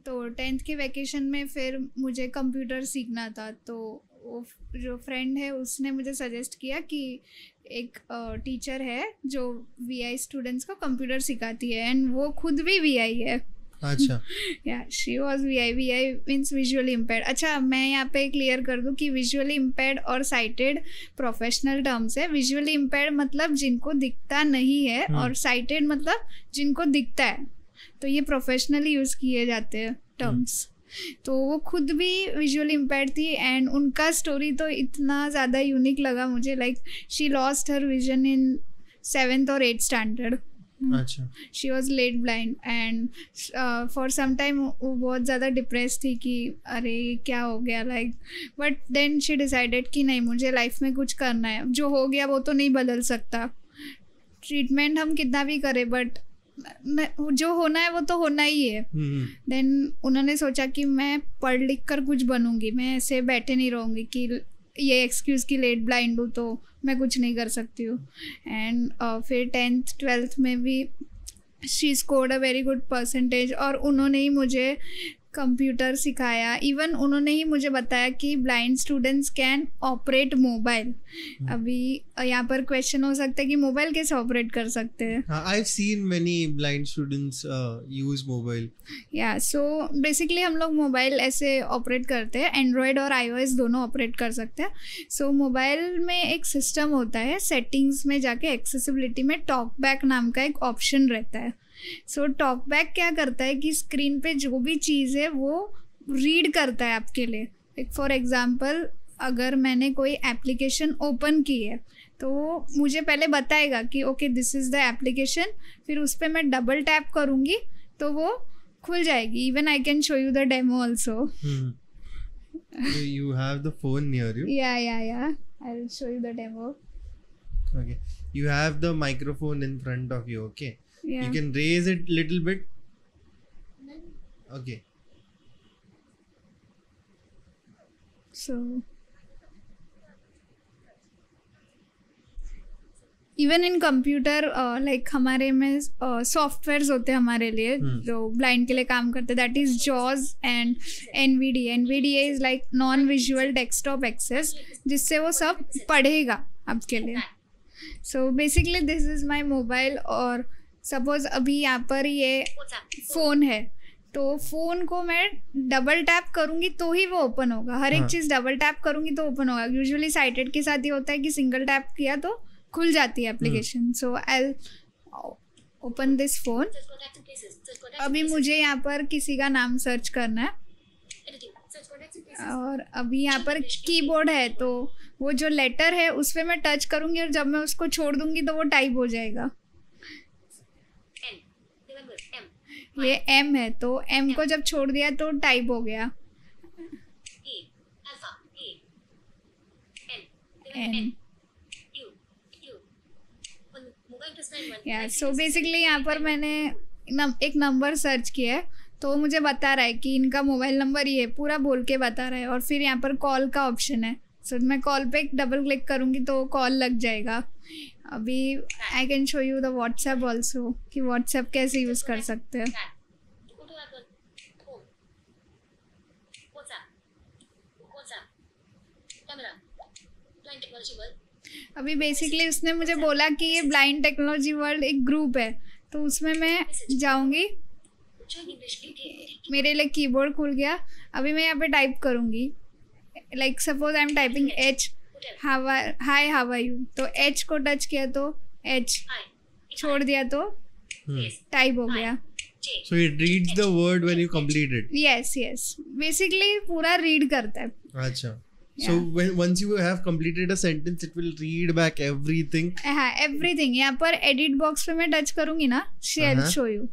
तो 10th के वेकेशन में फिर मुझे कंप्यूटर सीखना था. तो वो जो फ्रेंड है उसने मुझे सजेस्ट किया कि एक टीचर है जो VI स्टूडेंट्स को कंप्यूटर सिखाती है एंड वो खुद भी VI है. अच्छा. या she was VI means visually impaired. अच्छा, मैं यहाँ पे क्लियर कर दूँ कि विजुअली इम्पेयर्ड और साइटेड प्रोफेशनल टर्म्स है. विजुअली इम्पेयर्ड मतलब जिनको दिखता नहीं है और साइटेड मतलब जिनको दिखता है. तो ये प्रोफेशनली यूज़ किए जाते हैं टर्म्स. तो वो खुद भी विजुअली इम्पेयर्ड थी एंड उनका स्टोरी तो इतना ज़्यादा यूनिक लगा मुझे. Like she lost her vision in 7th और 8th स्टैंडर्ड. अच्छा. She was late blind and for some time वो बहुत ज़्यादा डिप्रेस थी कि अरे क्या हो गया like. But then she decided कि नहीं, मुझे लाइफ में कुछ करना है. जो हो गया वो तो नहीं बदल सकता. ट्रीटमेंट हम कितना भी करें बट जो होना है वो तो होना ही है. देन उन्होंने सोचा कि मैं पढ़ लिख कर कुछ बनूंगी. मैं ऐसे बैठे नहीं रहूँगी कि ये एक्सक्यूज़ कि लेट ब्लाइंड हूँ तो मैं कुछ नहीं कर सकती हूँ. एंड फिर 10th 12th में भी she scored a very good percentage और उन्होंने ही मुझे कंप्यूटर सिखाया. इवन उन्होंने ही मुझे बताया कि blind students can operate mobile. अभी यहाँ पर क्वेश्चन हो सकता है कि मोबाइल कैसे ऑपरेट कर सकते हैं. I've seen many blind students use mobile. या सो बेसिकली हम लोग मोबाइल ऐसे ऑपरेट करते हैं. एंड्रॉयड और iOS दोनों ऑपरेट कर सकते हैं. सो मोबाइल में एक सिस्टम होता है, सेटिंग्स में जाके एक्सेसिबिलिटी में टॉक बैक नाम का एक ऑप्शन रहता है. सो टॉक बैक क्या करता है कि स्क्रीन पे जो भी चीज़ है वो रीड करता है आपके लिए. एक फॉर एग्जांपल, अगर मैंने कोई एप्लीकेशन ओपन की है तो वो मुझे पहले बताएगा कि okay this is the application. फिर उस पर मैं डबल टैप करूँगी तो वो खुल जाएगी. Even I can show you the demo also. You have the phone near you. Yeah. I'll show you the demo. Okay. You have the microphone in front of you. Okay. Yeah. You can raise it little bit. Okay. So even in computer like हमारे में softwares होते हैं हमारे लिए जो blind के लिए काम करते हैं. That is JAWS and NVDA. NVDA is like non visual desktop access, जिससे वो सब पढ़ेगा आपके लिए. So basically this is my mobile. और सपोज अभी यहाँ पर ये फ़ोन है तो फ़ोन को मैं डबल टैप करूँगी तो ही वो ओपन होगा. हर एक चीज़ डबल टैप करूँगी तो ओपन होगा. यूजुअली साइटेड के साथ ये होता है कि सिंगल टैप किया तो खुल जाती है application. So I open this phone. अभी मुझे यहाँ पर किसी का नाम सर्च करना है और अभी यहाँ पर कीबोर्ड है तो वो जो लेटर है उस पर मैं टच करूँगी और जब मैं उसको छोड़ दूँगी तो वो टाइप हो जाएगा. ये M है तो M को जब छोड़ दिया तो टाइप हो गया. N. या सो बेसिकली यहाँ पर मैंने एक नंबर सर्च किया है तो मुझे बता रहा है कि इनका मोबाइल नंबर ये पूरा बोल के बता रहा है. और फिर यहाँ पर कॉल का ऑप्शन है. सो मैं कॉल पे डबल क्लिक करूँगी तो कॉल लग जाएगा. अभी I can show you the WhatsApp also कि व्हाट्सएप कैसे यूज़ कर सकते हैं. अभी बेसिकली उसने मुझे बोला कि ये ब्लाइंड टेक्नोलॉजी वर्ल्ड एक ग्रुप है तो उसमें मैं जाऊंगी. मेरे लिए कीबोर्ड खुल गया. अभी मैं यहाँ पे टाइप करूँगी like suppose I am typing H hi how are you. तो H को टच किया तो H, छोड़ दिया तो टाइप हो गया. So it reads the word when you complete it. Yes. Basically पूरा रीड करता है. अच्छा. So once you have completed a sentence, it will read back everything. हाँ, everything. यहाँ पर edit box पे मैं टच करूँगी ना, I'll show you.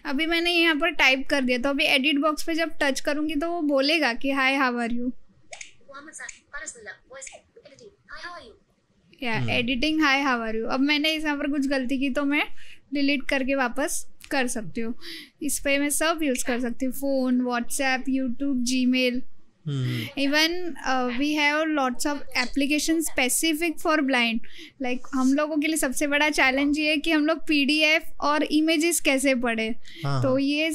अभी मैंने यहाँ पर टाइप कर दिया तो अभी एडिट बॉक्स पे जब टच करूँगी तो वो बोलेगा कि हाय हाउ आर यू. या editing hi how are you. अब मैंने इस यहाँ पर कुछ गलती की तो मैं डिलीट करके वापस कर सकती हूँ. इस पे मैं सब यूज़ कर सकती हूँ. Phone, WhatsApp, YouTube, Gmail. Even we have lots of application specific for blind. Like हम लोगों के लिए सबसे बड़ा चैलेंज ये है कि हम लोग PDF और इमेजेस कैसे पढ़े. तो ये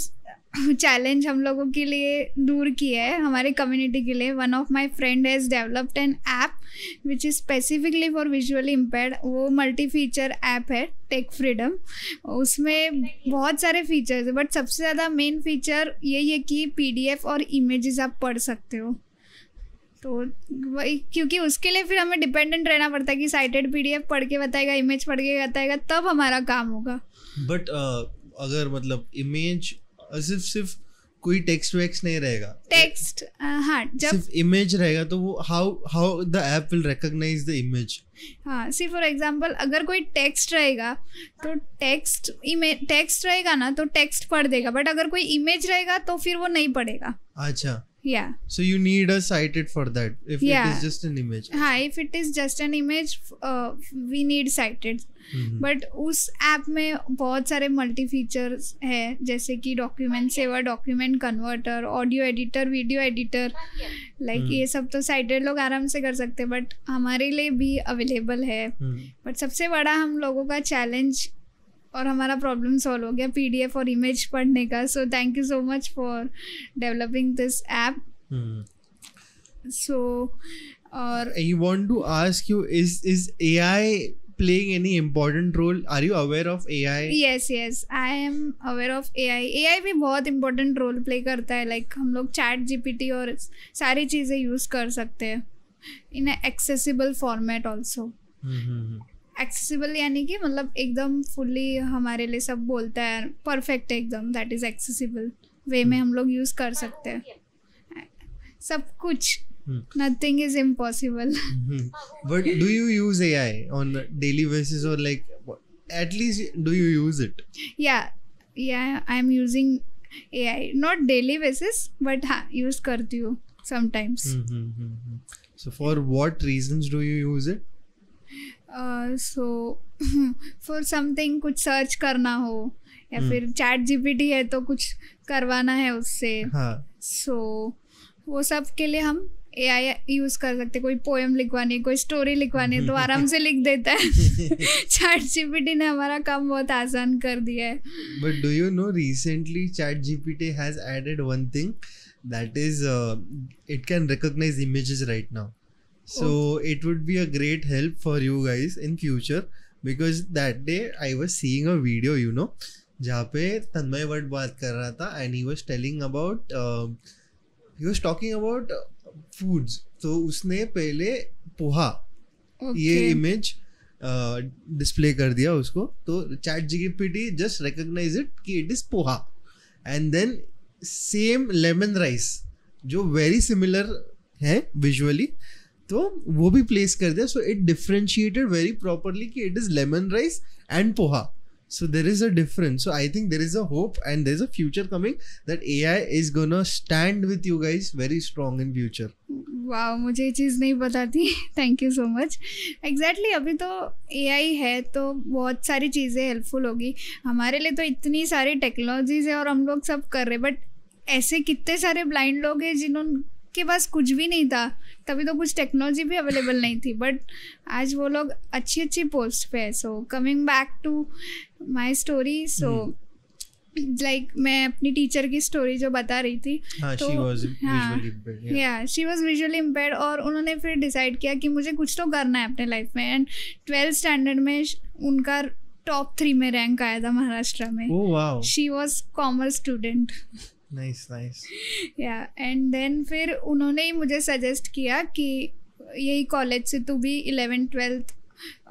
चैलेंज हम लोगों के लिए दूर किया है, हमारे कम्युनिटी के लिए. One of my friend has developed N app which is specifically for visually impaired. वो मल्टी फीचर ऐप है टेक फ्रीडम. उसमें बहुत सारे फीचर्स है, बट सबसे ज़्यादा मेन फीचर यही है कि PDF और इमेजेस आप पढ़ सकते हो. तो वही, क्योंकि उसके लिए फिर हमें डिपेंडेंट रहना पड़ता है कि साइटेड PDF पढ़ के बताएगा, इमेज पढ़ के बताएगा, तब हमारा काम होगा. बट अगर मतलब इमेज सिर्फ कोई टेक्स्ट वेक्स्ट नहीं रहेगा, टेक्स्ट, हाँ, जब सिर्फ इमेज रहेगा तो वो how the app will recognise the image. हाँ, सी फॉर एग्जांपल अगर कोई टेक्स्ट रहेगा तो टेक्स्ट रहेगा ना तो टेक्स्ट पढ़ देगा, बट अगर कोई इमेज रहेगा तो फिर वो नहीं पढ़ेगा. अच्छा. Yeah. So you need a cited for that if it Yeah. is just an image. हाँ, if it is just an image, we need cited. But उस ऐप में बहुत सारे मल्टी फीचर्स है, जैसे कि document saver, document converter, audio editor, video editor, like ये सब तो साइटेड लोग आराम से कर सकते हैं, बट हमारे लिए भी अवेलेबल है. बट सबसे बड़ा हम लोगों का चैलेंज और हमारा प्रॉब्लम सॉल्व हो गया PDF और इमेज पढ़ने का. So thank you so much for developing this app. So और I want to ask you, is AI playing any important role? Are you aware of AI? yes I am aware of AI भी बहुत important role play करता है. Like हम लोग ChatGPT और सारी चीज़ें यूज़ कर सकते हैं इन एक्सेसिबल फॉर्मेट ऑल्सो. एक्सेसिबल यानी कि मतलब एकदम फुल्ली हमारे लिए सब बोलता है, परफेक्ट एकदम, दैट इज़ एक्सेसिबल वे में हम लोग यूज़ कर सकते हैं सब कुछ. Nothing is impossible. But do you use AI on a daily basis, or like at least do you use it? Yeah, I'm using AI not daily basis, but हाँ use करती हूँ sometimes. So for what reasons do you use it? So for something कुछ search करना हो या फिर ChatGPT है तो कुछ करवाना है उससे. हाँ. So वो सब के लिए हम AI यूज़ कर सकते. कोई पोएम लिखवानी है, कोई स्टोरी लिखवानी है तो आराम से लिख देता है. ChatGPT ने हमारा काम बहुत आसान कर दिया है. But do you know recently ChatGPT has added one thing, that is it can recognize images right now. So it would be a great help for you guys in future, because that day I was seeing a video, you know, जहाँ पे तन्मय what बात कर रहा था and he was telling about he was talking about foods. तो उसने पहले पोहा ये इमेज डिस्प्ले कर दिया उसको, तो ChatGPT जस्ट रिकॉग्नाइज इट कि it is poha, and then same lemon rice जो वेरी सिमिलर है विजुअली, तो वो भी प्लेस कर दिया. So it differentiated very properly कि it is lemon rice and poha. So there is a difference. So I think there is a hope and there is a future coming that AI is gonna stand with you guys very strong in future. वाह, मुझे ये चीज़ नहीं पता थी. Thank you so much. Exactly अभी तो AI है तो बहुत सारी चीज़ें हेल्पफुल होगी हमारे लिए. तो इतनी सारी टेक्नोलॉजीज है और हम लोग सब कर रहे, बट ऐसे कितने सारे ब्लाइंड लोग हैं जिनके पास कुछ भी नहीं था, तभी तो कुछ टेक्नोलॉजी भी अवेलेबल नहीं थी, बट आज वो लोग अच्छी अच्छी पोस्ट पे है. So coming back to my story, so like मैं अपनी टीचर की स्टोरी जो बता रही थी, तो शी वॉज विजुअली इम्पेयर्ड, और उन्होंने फिर डिसाइड किया कि मुझे कुछ तो करना है अपने लाइफ में. एंड 12th स्टैंडर्ड में उनका टॉप 3 में रैंक आया था महाराष्ट्र में. She was commerce student. Nice. या एंड देन फिर उन्होंने ही मुझे सजेस्ट किया कि यही कॉलेज से तू भी 11th 12th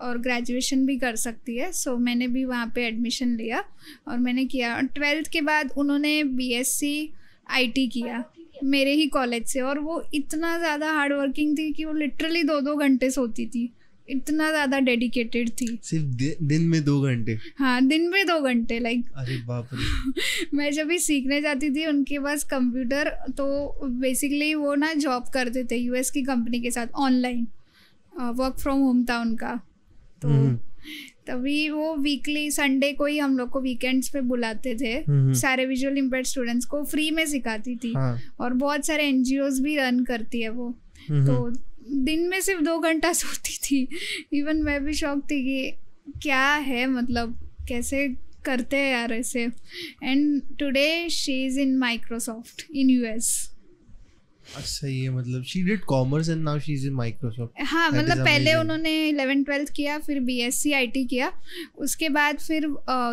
और ग्रेजुएशन भी कर सकती है. सो मैंने भी वहाँ पे एडमिशन लिया और मैंने किया. 12th के बाद उन्होंने BSc IT किया मेरे ही कॉलेज से, और वो इतना ज़्यादा हार्ड वर्किंग थी कि वो लिटरली 2-2 घंटे सोती थी, इतना ज़्यादा डेडिकेटेड थी. सिर्फ दिन में 2 घंटे? हाँ, दिन में 2 घंटे. लाइक अरे बाप रे. मैं जब भी सीखने जाती थी उनके पास कंप्यूटर, तो बेसिकली वो ना जॉब करते थे US की कंपनी के साथ, ऑनलाइन वर्क फ्रॉम होम था उनका. तो तभी वो वीकली संडे को ही हम लोग को वीकेंड्स पे बुलाते थे. सारे विजुअल इम्पेयर्ड स्टूडेंट्स को फ्री में सिखाती थी. और बहुत सारे NGOs भी रन करती है वो. तो दिन में सिर्फ 2 घंटा सोती थी. इवन मैं भी शौक थी कि क्या है, मतलब कैसे करते हैं यार ऐसे. And today she is in Microsoft in US. सही है. मतलब she did commerce and now she's in Microsoft. हाँ, That मतलब is पहले amazing. उन्होंने 11th-12th किया, फिर BSc IT किया, उसके बाद फिर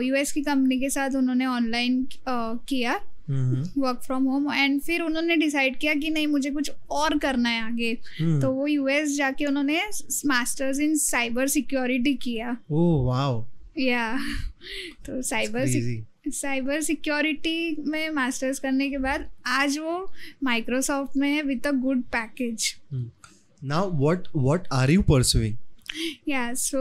US की कंपनी के साथ उन्होंने ऑनलाइन किया वर्क फ्रॉम होम. एंड फिर उन्होंने डिसाइड किया कि नहीं मुझे कुछ और करना है आगे. तो वो US जाके उन्होंने मास्टर्स इन साइबर सिक्योरिटी किया. Oh wow. या तो साइबर सिक्योरिटी में मास्टर्स करने के बाद आज वो माइक्रोसॉफ्ट में है with a good package. Now what are you pursuing? Yeah, so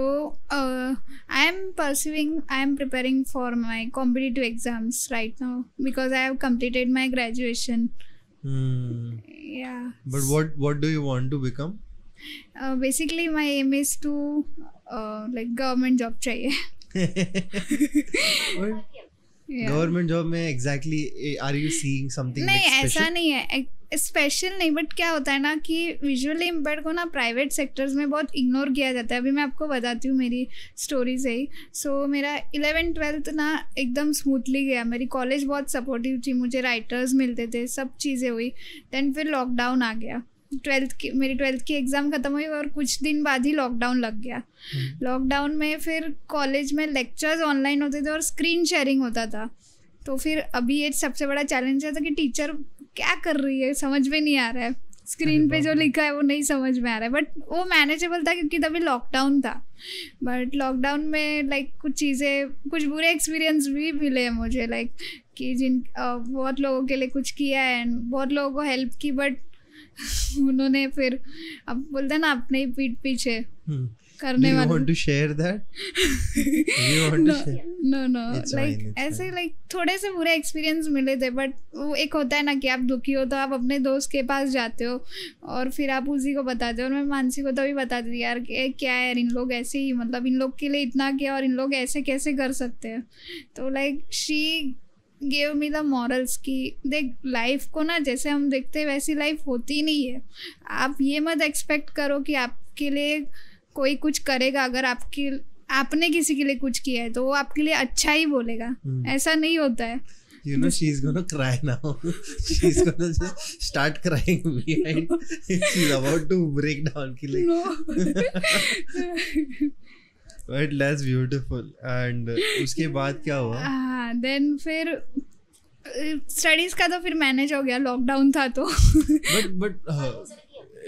I am preparing for my competitive exams right now because I have completed my graduation. Yeah. But what do you want to become? Basically my aim is to like government job चाहिए. Government job में exactly are you seeing something नहीं like ऐसा नहीं है special नहीं. But क्या होता है ना कि विजुअली इम्पेयर्ड को ना प्राइवेट सेक्टर्स में बहुत इग्नोर किया जाता है. अभी मैं आपको बताती हूँ मेरी स्टोरी से ही. सो मेरा 11th-12th ना एकदम स्मूथली गया. मेरी कॉलेज बहुत सपोर्टिव थी, मुझे राइटर्स मिलते थे, सब चीज़ें हुई. देन फिर लॉकडाउन आ गया. मेरी 12th की एग्ज़ाम ख़त्म हुई और कुछ दिन बाद ही लॉकडाउन लग गया. लॉकडाउन में फिर कॉलेज में लेक्चर्स ऑनलाइन होते थे और स्क्रीन शेयरिंग होता था. तो फिर अभी ये सबसे बड़ा चैलेंज था कि टीचर क्या कर रही है समझ में नहीं आ रहा है. स्क्रीन पे जो लिखा है वो नहीं समझ में आ रहा है. बट वो मैनेजेबल था क्योंकि तभी लॉकडाउन था. बट लॉकडाउन में लाइक कुछ बुरे एक्सपीरियंस भी मिले हैं मुझे. लाइक कि बहुत लोगों के लिए कुछ किया है एंड बहुत लोगों को हेल्प की. बट उन्होंने फिर अब बोलते हैं ना अपने ही पीठ पीछे करने वाले. want to share that? You want to share? No. It's like fine, it's ऐसे fine. लाइक थोड़े से बुरे एक्सपीरियंस मिले थे. बट वो एक होता है ना कि आप दुखी हो तो आप अपने दोस्त के पास जाते हो और फिर आप उसी को बताते हो. और मैं मानसी को तभी बताती थी यार क्या है यार इन लोग ऐसे ही मतलब इन लोग के लिए इतना किया और इन लोग ऐसे कैसे कर सकते हैं. तो like she gave me the morals कि देख लाइफ को ना जैसे हम देखते हैं वैसी लाइफ होती नहीं है. आप ये मत एक्सपेक्ट करो कि आपके लिए कोई कुछ करेगा. अगर आपने किसी के लिए कुछ किया है तो वो आपके लिए अच्छा ही बोलेगा. ऐसा नहीं होता है. You know she's gonna cry now. She's gonna just start crying behind. She's about to break down. No. But that's beautiful. And उसके बाद क्या हुआ? हाँ देन फिर स्टडीज़ का तो फिर मैनेज हो गया. लॉकडाउन था तो. But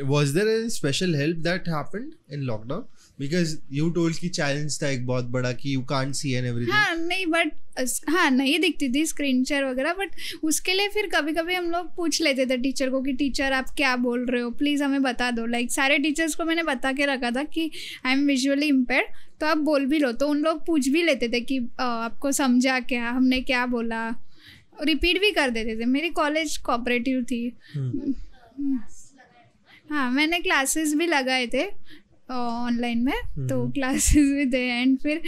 was there a special help that happened in lockdown? Because you told कि challenge था एक बहुत बड़ा कि you can't see and everything. हाँ नहीं बट हाँ नहीं दिखती थी स्क्रीन शेयर वगैरह. बट उसके लिए फिर कभी कभी हम लोग पूछ लेते थे टीचर को कि टीचर आप क्या बोल रहे हो प्लीज़ हमें बता दो. लाइक सारे टीचर्स को मैंने बता के रखा था कि आई एम विजुअली इम्पेयर्ड तो आप बोल भी लो. तो उन लोग पूछ भी लेते थे कि आपको समझा क्या, हमने क्या बोला, रिपीट भी कर देते थे. मेरी कॉलेज कोऑपरेटिव थी. हाँ मैंने क्लासेस भी लगाए थे ऑनलाइन में. तो क्लासेस भी थे. एंड फिर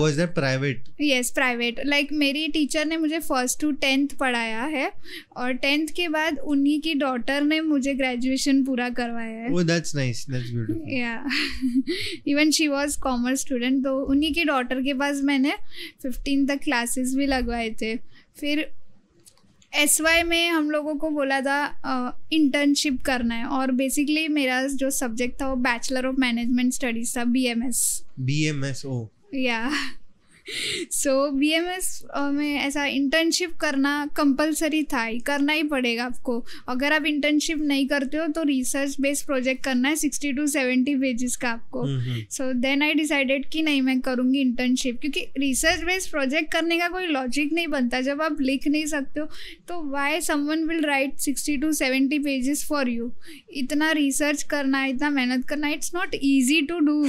was that private? Yes private. Like मेरी टीचर ने मुझे 1st to 10th पढ़ाया है और 10th के बाद उन्हीं की डॉटर ने मुझे ग्रेजुएशन पूरा करवाया है. Oh that's nice, that's beautiful. या even she was commerce student. तो उन्हीं की डॉटर के पास मैंने 15 तक क्लासेस भी लगवाए थे. फिर SY में हम लोगों को बोला था इंटर्नशिप करना है. और बेसिकली मेरा जो सब्जेक्ट था वो बैचलर ऑफ मैनेजमेंट स्टडीज़ था BMS. Oh. या सो BMS में ऐसा इंटर्नशिप करना कंपलसरी था ही. करना ही पड़ेगा आपको. अगर आप इंटर्नशिप नहीं करते हो तो रिसर्च बेस्ड प्रोजेक्ट करना है 60 to 70 पेजेस का आपको. सो देन आई डिसाइडेड कि नहीं मैं करूँगी इंटर्नशिप. क्योंकि रिसर्च बेस्ड प्रोजेक्ट करने का कोई लॉजिक नहीं बनता. जब आप लिख नहीं सकते हो तो why someone will write 60 to 70 pages for you. इतना रिसर्च करना, इतना मेहनत करना, it's not easy to do.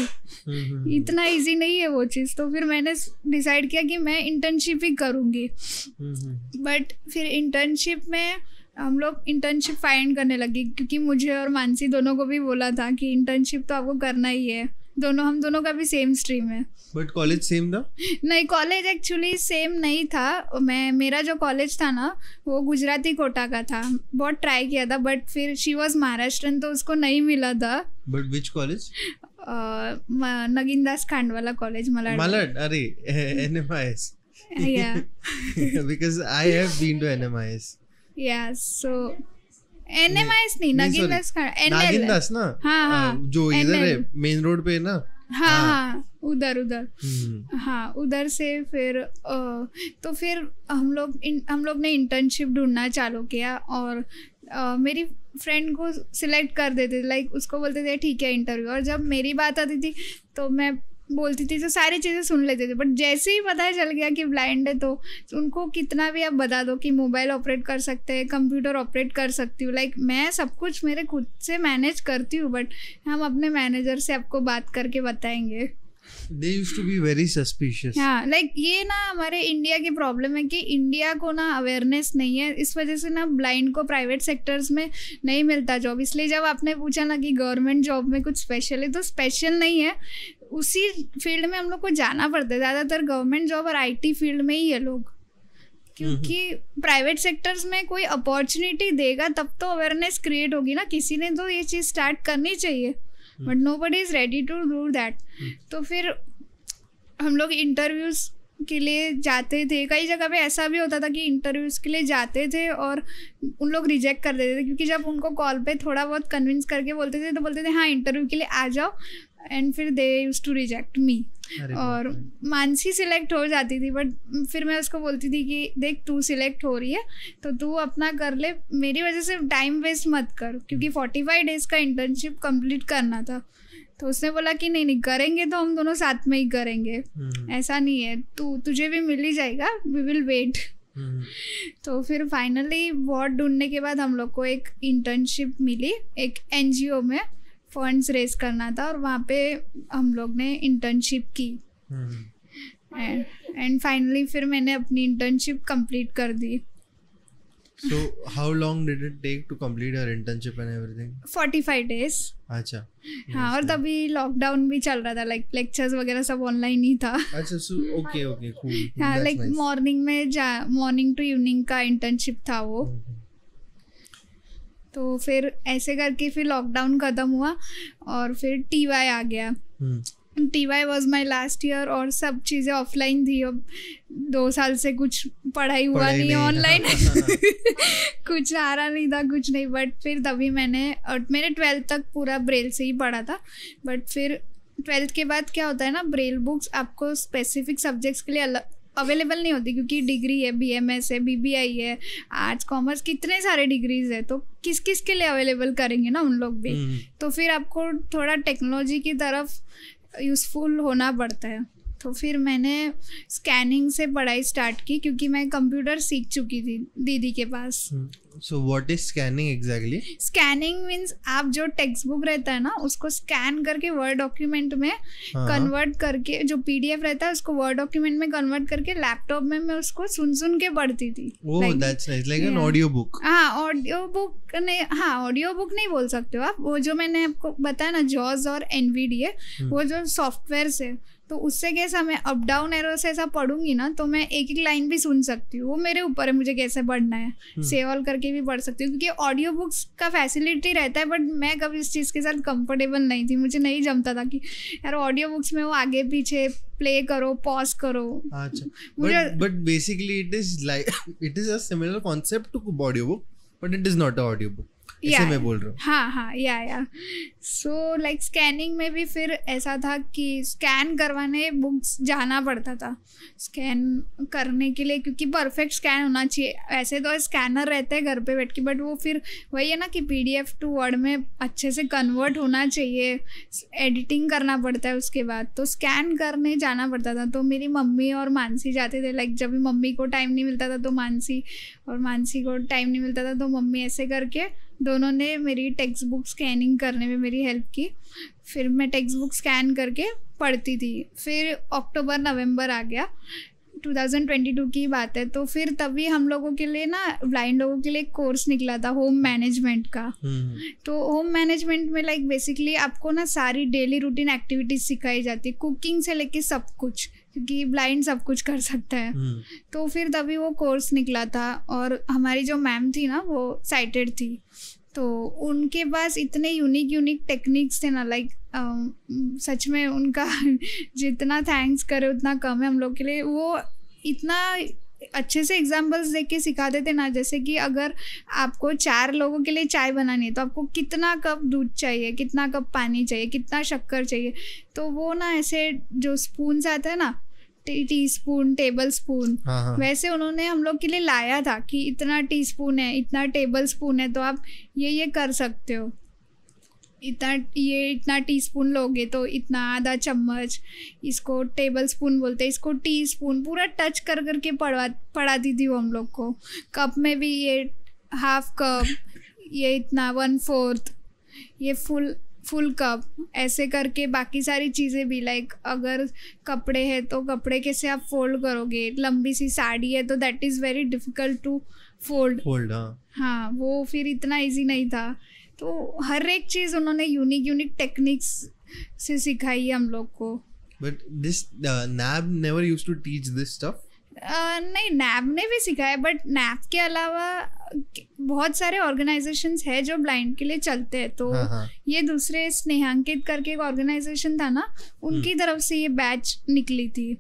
इतना ईजी नहीं है वो चीज़. तो फिर मैंने डिसाइड किया कि मैं इंटर्नशिप ही करूँगी. बट फिर इंटर्नशिप में हम लोग इंटर्नशिप फाइंड करने लगे क्योंकि मुझे और मानसी दोनों को भी बोला था कि इंटर्नशिप तो आपको करना ही है. हम दोनों का भी सेम स्ट्रीम है. बट कॉलेज सेम था? नहीं कॉलेज एक्चुअली सेम नहीं था. मेरा जो कॉलेज था ना वो गुजराती कोटा का था. बहुत ट्राई किया था बट फिर शी वॉज महाराष्ट्रन तो उसको नहीं मिला था. But which college? Nagindas Khandwala college Malad. अरे NMIS. Yeah. Because I have been to NMIS. Yeah, so NMIS नहीं, नहीं, नगीन sorry. दास का NL नागिन दास ना, हाँ, हाँ, जो इधर है NL. मेन रोड पे ना. हाँ हाँ उधर उधर हम्म. हाँ उधर से फिर तो फिर हम लोग ने इंटर्नशिप ढूंढना चालू किया और मेरी फ्रेंड को सिलेक्ट कर देते थे, लाइक उसको बोलते थे ठीक है इंटरव्यू, और जब मेरी बात आती थी तो मैं बोलती थी तो सारी चीज़ें सुन लेते थे, बट जैसे ही पता चल गया कि ब्लाइंड है तो उनको कितना भी आप बता दो कि मोबाइल ऑपरेट कर सकते हैं, कंप्यूटर ऑपरेट कर सकती हूँ, लाइक मैं सब कुछ मेरे खुद से मैनेज करती हूँ, बट हम अपने मैनेजर से आपको बात करके बताएंगे. They used to be very suspicious. हाँ लाइक ये ना हमारे इंडिया की प्रॉब्लम है कि इंडिया को ना अवेयरनेस नहीं है, इस वजह से ना ब्लाइंड को प्राइवेट सेक्टर्स में नहीं मिलता जॉब. इसलिए जब आपने पूछा ना कि गवर्नमेंट जॉब में कुछ स्पेशल है, तो स्पेशल नहीं है, उसी फील्ड में हम लोग को जाना पड़ता है. ज़्यादातर गवर्नमेंट जॉब और IT फील्ड में ही है लोग, क्योंकि प्राइवेट सेक्टर्स में कोई अपॉर्चुनिटी देगा तब तो अवेयरनेस क्रिएट होगी ना, किसी ने तो ये चीज़ स्टार्ट करनी चाहिए, but nobody is ready to do that. तो फिर हम लोग इंटरव्यूज़ के लिए जाते थे, कई जगह पे ऐसा भी होता था कि इंटरव्यूज़ के लिए जाते थे और उन लोग रिजेक्ट कर देते थे, क्योंकि जब उनको कॉल पे थोड़ा बहुत कन्विंस करके बोलते थे तो बोलते थे हाँ इंटरव्यू के लिए आ जाओ, एंड फिर दे यूज्ड टू रिजेक्ट मी. और मानसी सिलेक्ट हो जाती थी, बट फिर मैं उसको बोलती थी कि देख तू सिलेक्ट हो रही है तो तू अपना कर ले, मेरी वजह से टाइम वेस्ट मत कर, क्योंकि 45 डेज़ का इंटर्नशिप कंप्लीट करना था. तो उसने बोला कि नहीं करेंगे तो हम दोनों साथ में ही करेंगे, ऐसा नहीं है, तुझे भी मिल ही जाएगा, वी विल वेट. तो फिर फाइनली बहुत ढूंढने के बाद हम लोग को एक इंटर्नशिप मिली, एक NGO में फंड्स रेज करना था और वहाँ पे हम लोग ने इंटर्नशिप की. एंड फाइनली फिर मैंने अपनी इंटर्नशिप कंप्लीट कर दी. So how long did it take to complete your internship and everything? 45 days. अच्छा. हाँ, और तभी लॉकडाउन भी चल रहा था, लाइक लेक्चर्स वगैरह सब ऑनलाइन ही था. अच्छा, so okay, cool. हाँ, That's like nice. Morning to evening का इंटर्नशिप था वो. तो फिर ऐसे करके फिर लॉकडाउन ख़त्म हुआ और फिर TY आ गया. TY was my last year और सब चीज़ें ऑफलाइन थी. अब 2 साल से कुछ पढ़ाई हुआ नहीं ऑनलाइन कुछ आ रहा नहीं था, कुछ नहीं. बट फिर तभी मैंने 12th तक पूरा ब्रेल से ही पढ़ा था. बट फिर 12th के बाद क्या होता है ना, ब्रेल बुक्स आपको स्पेसिफिक सब्जेक्ट्स के लिए अलग अवेलेबल नहीं होती, क्योंकि डिग्री है, BMS है, BBI है, आर्ट्स कॉमर्स, कितने सारे डिग्रीज है, तो किस किस के लिए अवेलेबल करेंगे ना उन लोग भी. तो फिर आपको थोड़ा टेक्नोलॉजी की तरफ यूज़फुल होना पड़ता है. तो फिर मैंने स्कैनिंग से पढ़ाई स्टार्ट की, क्योंकि मैं कंप्यूटर सीख चुकी थी दीदी के पास. So what is scanning exactly? Scanning means आप जो टेक्स्ट बुक रहता है ना उसको स्कैन करके वर्ड डॉक्यूमेंट में कन्वर्ट करके, जो PDF रहता है उसको वर्ड डॉक्यूमेंट में कन्वर्ट करके लैपटॉप में मैं उसको सुन के पढ़ती थी. Oh, that's nice. Like an audio book. हाँ, ऑडियो बुक नहीं, हाँ ऑडियो बुक नहीं बोल सकते हो आप. वो जो मैंने आपको बताया ना JAWS और NVDA, वो जो सॉफ्टवेयर से, तो उससे कैसा मैं अप डाउन एरो से ऐसा पढ़ूंगी ना तो मैं एक लाइन भी सुन सकती हूँ. वो मेरे ऊपर है मुझे कैसे पढ़ना है, सेव ऑल करके भी पढ़ सकती हूँ, क्योंकि ऑडियो बुक्स का फैसिलिटी रहता है. बट मैं कभी इस चीज़ के साथ कंफर्टेबल नहीं थी, मुझे नहीं जमता था कि यार ऑडियो बुक्स में वो आगे पीछे प्ले करो, पॉज करो. अच्छा, but basically it is a similar concept to audio book, but it is not an audio book. इसे मैं बोल रहा हूँ. हाँ या सो लाइक स्कैनिंग में भी फिर ऐसा था कि स्कैन करवाने बुक्स जाना पड़ता था स्कैन करने के लिए, क्योंकि परफेक्ट स्कैन होना चाहिए. ऐसे तो स्कैनर रहते हैं घर पे बैठ के, बट वो फिर वही है ना कि PDF टू वर्ड में अच्छे से कन्वर्ट होना चाहिए, एडिटिंग करना पड़ता है उसके बाद, तो स्कैन करने जाना पड़ता था. तो मेरी मम्मी और मानसी जाते थे, लाइक जब भी मम्मी को टाइम नहीं मिलता था तो मानसी, और मानसी को टाइम नहीं मिलता था तो मम्मी, ऐसे करके दोनों ने मेरी टेक्स्ट बुक स्कैनिंग करने में मेरी हेल्प की. फिर मैं टेक्स्ट बुक स्कैन करके पढ़ती थी. फिर अक्टूबर-नवंबर आ गया, 2022 की बात है. तो फिर तभी हम लोगों के लिए ना, ब्लाइंड लोगों के लिए कोर्स निकला था होम मैनेजमेंट का. तो होम मैनेजमेंट में लाइक बेसिकली आपको ना सारी डेली रूटीन एक्टिविटीज सिखाई जाती है, कुकिंग से लेके सब कुछ, क्योंकि ब्लाइंड सब कुछ कर सकता है. तो फिर तभी वो कोर्स निकला था. और हमारी जो मैम थी ना वो साइटेड थी, तो उनके पास इतने यूनिक टेक्निक्स थे ना, लाइक सच में उनका जितना थैंक्स करे उतना कम है हम लोग के लिए. वो इतना अच्छे से एग्जाम्पल्स देख के सिखाते थे ना, जैसे कि अगर आपको 4 लोगों के लिए चाय बनानी है तो आपको कितना कप दूध चाहिए, कितना कप पानी चाहिए, कितना शक्कर चाहिए, तो वो ना ऐसे जो स्पून्स आते हैं ना, टी स्पून, टेबल स्पून, वैसे उन्होंने हम लोग के लिए लाया था कि इतना टी स्पून है, इतना टेबल स्पून है, तो आप ये कर सकते हो, इतना टी स्पून लोगे तो इतना आधा चम्मच, इसको टेबल स्पून बोलते हैं, इसको टी स्पून, पूरा टच कर करके पढ़ाती थी वो हम लोग को। कप में भी ये हाफ कप, ये इतना 1/4, ये फुल कप, ऐसे करके बाकी सारी चीज़ें भी, लाइक अगर कपड़े हैं तो कपड़े कैसे आप फोल्ड करोगे, लंबी सी साड़ी है तो that is very difficult to fold. हाँ, वो फिर इतना इजी नहीं था, तो हर एक चीज़ उन्होंने यूनिक टेक्निक्स से सिखाई है हम लोग को। But this NAB never used to teach this stuff? नहीं, NAB ने भी सिखाया, बट NAB के अलावा बहुत सारे ऑर्गेनाइजेशंस है जो ब्लाइंड के लिए चलते हैं, तो ये दूसरे स्नेहांकित करके एक ऑर्गेनाइजेशन था ना, उनकी तरफ से ये बैच निकली थी।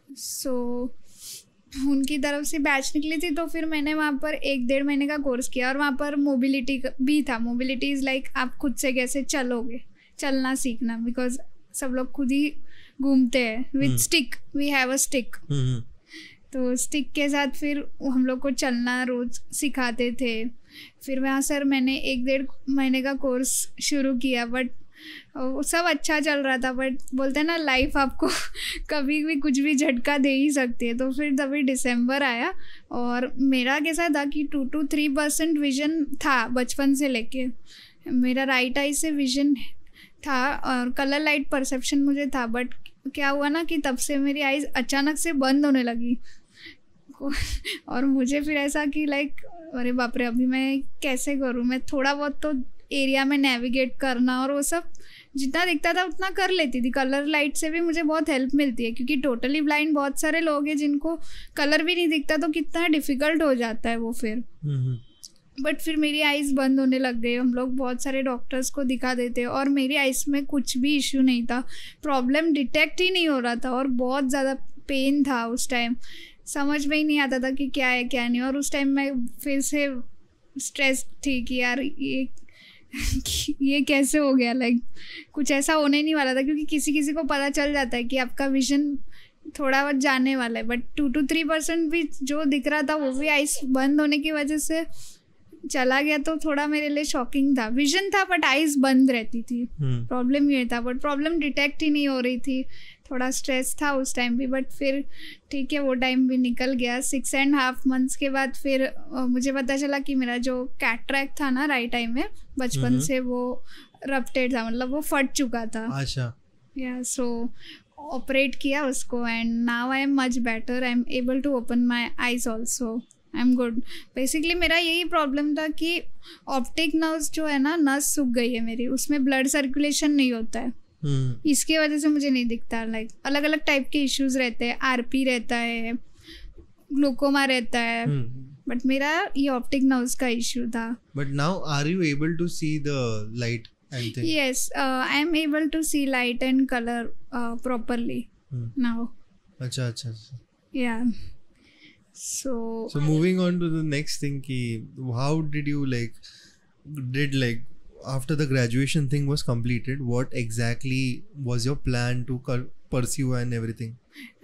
सो उनकी तरफ से बैच निकली थी, तो फिर मैंने वहाँ पर 1-1.5 महीने का कोर्स किया, और वहाँ पर मोबिलिटी भी था। मोबिलिटी इज़ लाइक आप खुद से कैसे चलोगे, चलना सीखना, बिकॉज सब लोग खुद ही घूमते हैं with stick, we have a stick, तो स्टिक के साथ फिर हम लोग को चलना रोज सिखाते थे। फिर वहाँ सर मैंने 1-1.5 महीने का कोर्स शुरू किया, बट सब अच्छा चल रहा था, बट बोलते हैं ना लाइफ आपको कभी भी कुछ भी झटका दे ही सकती है। तो फिर तभी दिसंबर आया, और मेरा कैसा था कि 2 to 3% विजन था बचपन से लेके, मेरा राइट आई से विजन था और कलर लाइट परसेप्शन मुझे था, बट क्या हुआ ना कि तब से मेरी आईज अचानक से बंद होने लगी और मुझे फिर ऐसा कि लाइक अरे बाप रे, अभी मैं कैसे करूँ, मैं थोड़ा बहुत तो एरिया में नेविगेट करना और वो सब जितना दिखता था उतना कर लेती थी। कलर लाइट से भी मुझे बहुत हेल्प मिलती है, क्योंकि टोटली ब्लाइंड बहुत सारे लोग हैं जिनको कलर भी नहीं दिखता, तो कितना डिफ़िकल्ट हो जाता है वो फिर। बट फिर मेरी आइज़ बंद होने लग गई, हम लोग बहुत सारे डॉक्टर्स को दिखा देते, और मेरी आइज़ में कुछ भी इश्यू नहीं था, प्रॉब्लम डिटेक्ट ही नहीं हो रहा था, और बहुत ज़्यादा पेन था उस टाइम, समझ में ही नहीं आता था कि क्या है क्या नहीं। और उस टाइम मैं फिर से स्ट्रेस थी कि यार ये कैसे हो गया, लाइक कुछ ऐसा होने ही नहीं वाला था, क्योंकि किसी किसी को पता चल जाता है कि आपका विजन थोड़ा बहुत जाने वाला है, बट 2 to 3% भी जो दिख रहा था वो भी आइस बंद होने की वजह से चला गया, तो थोड़ा मेरे लिए शॉकिंग था। विजन था बट आइज बंद रहती थी, प्रॉब्लम ये था, बट प्रॉब्लम डिटेक्ट ही नहीं हो रही थी, थोड़ा स्ट्रेस था उस टाइम भी, बट फिर ठीक है वो टाइम भी निकल गया। 6.5 months के बाद फिर मुझे पता चला कि मेरा जो कैटरैक्ट था ना राइट आई में बचपन से, वो रप्टेड था, मतलब वो फट चुका था। अच्छा, या सो ऑपरेट किया उसको, and now I am much better, I am able to open my eyes also, I am good. Basically मेरा यही प्रॉब्लम था कि ऑप्टिक नर्व्स जो है ना, नस सूख गई है मेरी, उसमें ब्लड सर्कुलेशन नहीं होता है, इसके वजह से मुझे नहीं दिखता। लाइक अलग अलग टाइप के इश्यूज रहते हैं, आरपी रहता है, ग्लूकोमा रहता है, बट मेरा ये ऑप्टिक नर्व्स का इश्यू था। But now are you able to see the light and thing? Yes, I am able to see light and colour properly now. अच्छा, yeah so moving on to the next thing, how did you like after the graduation thing was completed, what exactly was your plan to pursue and everything?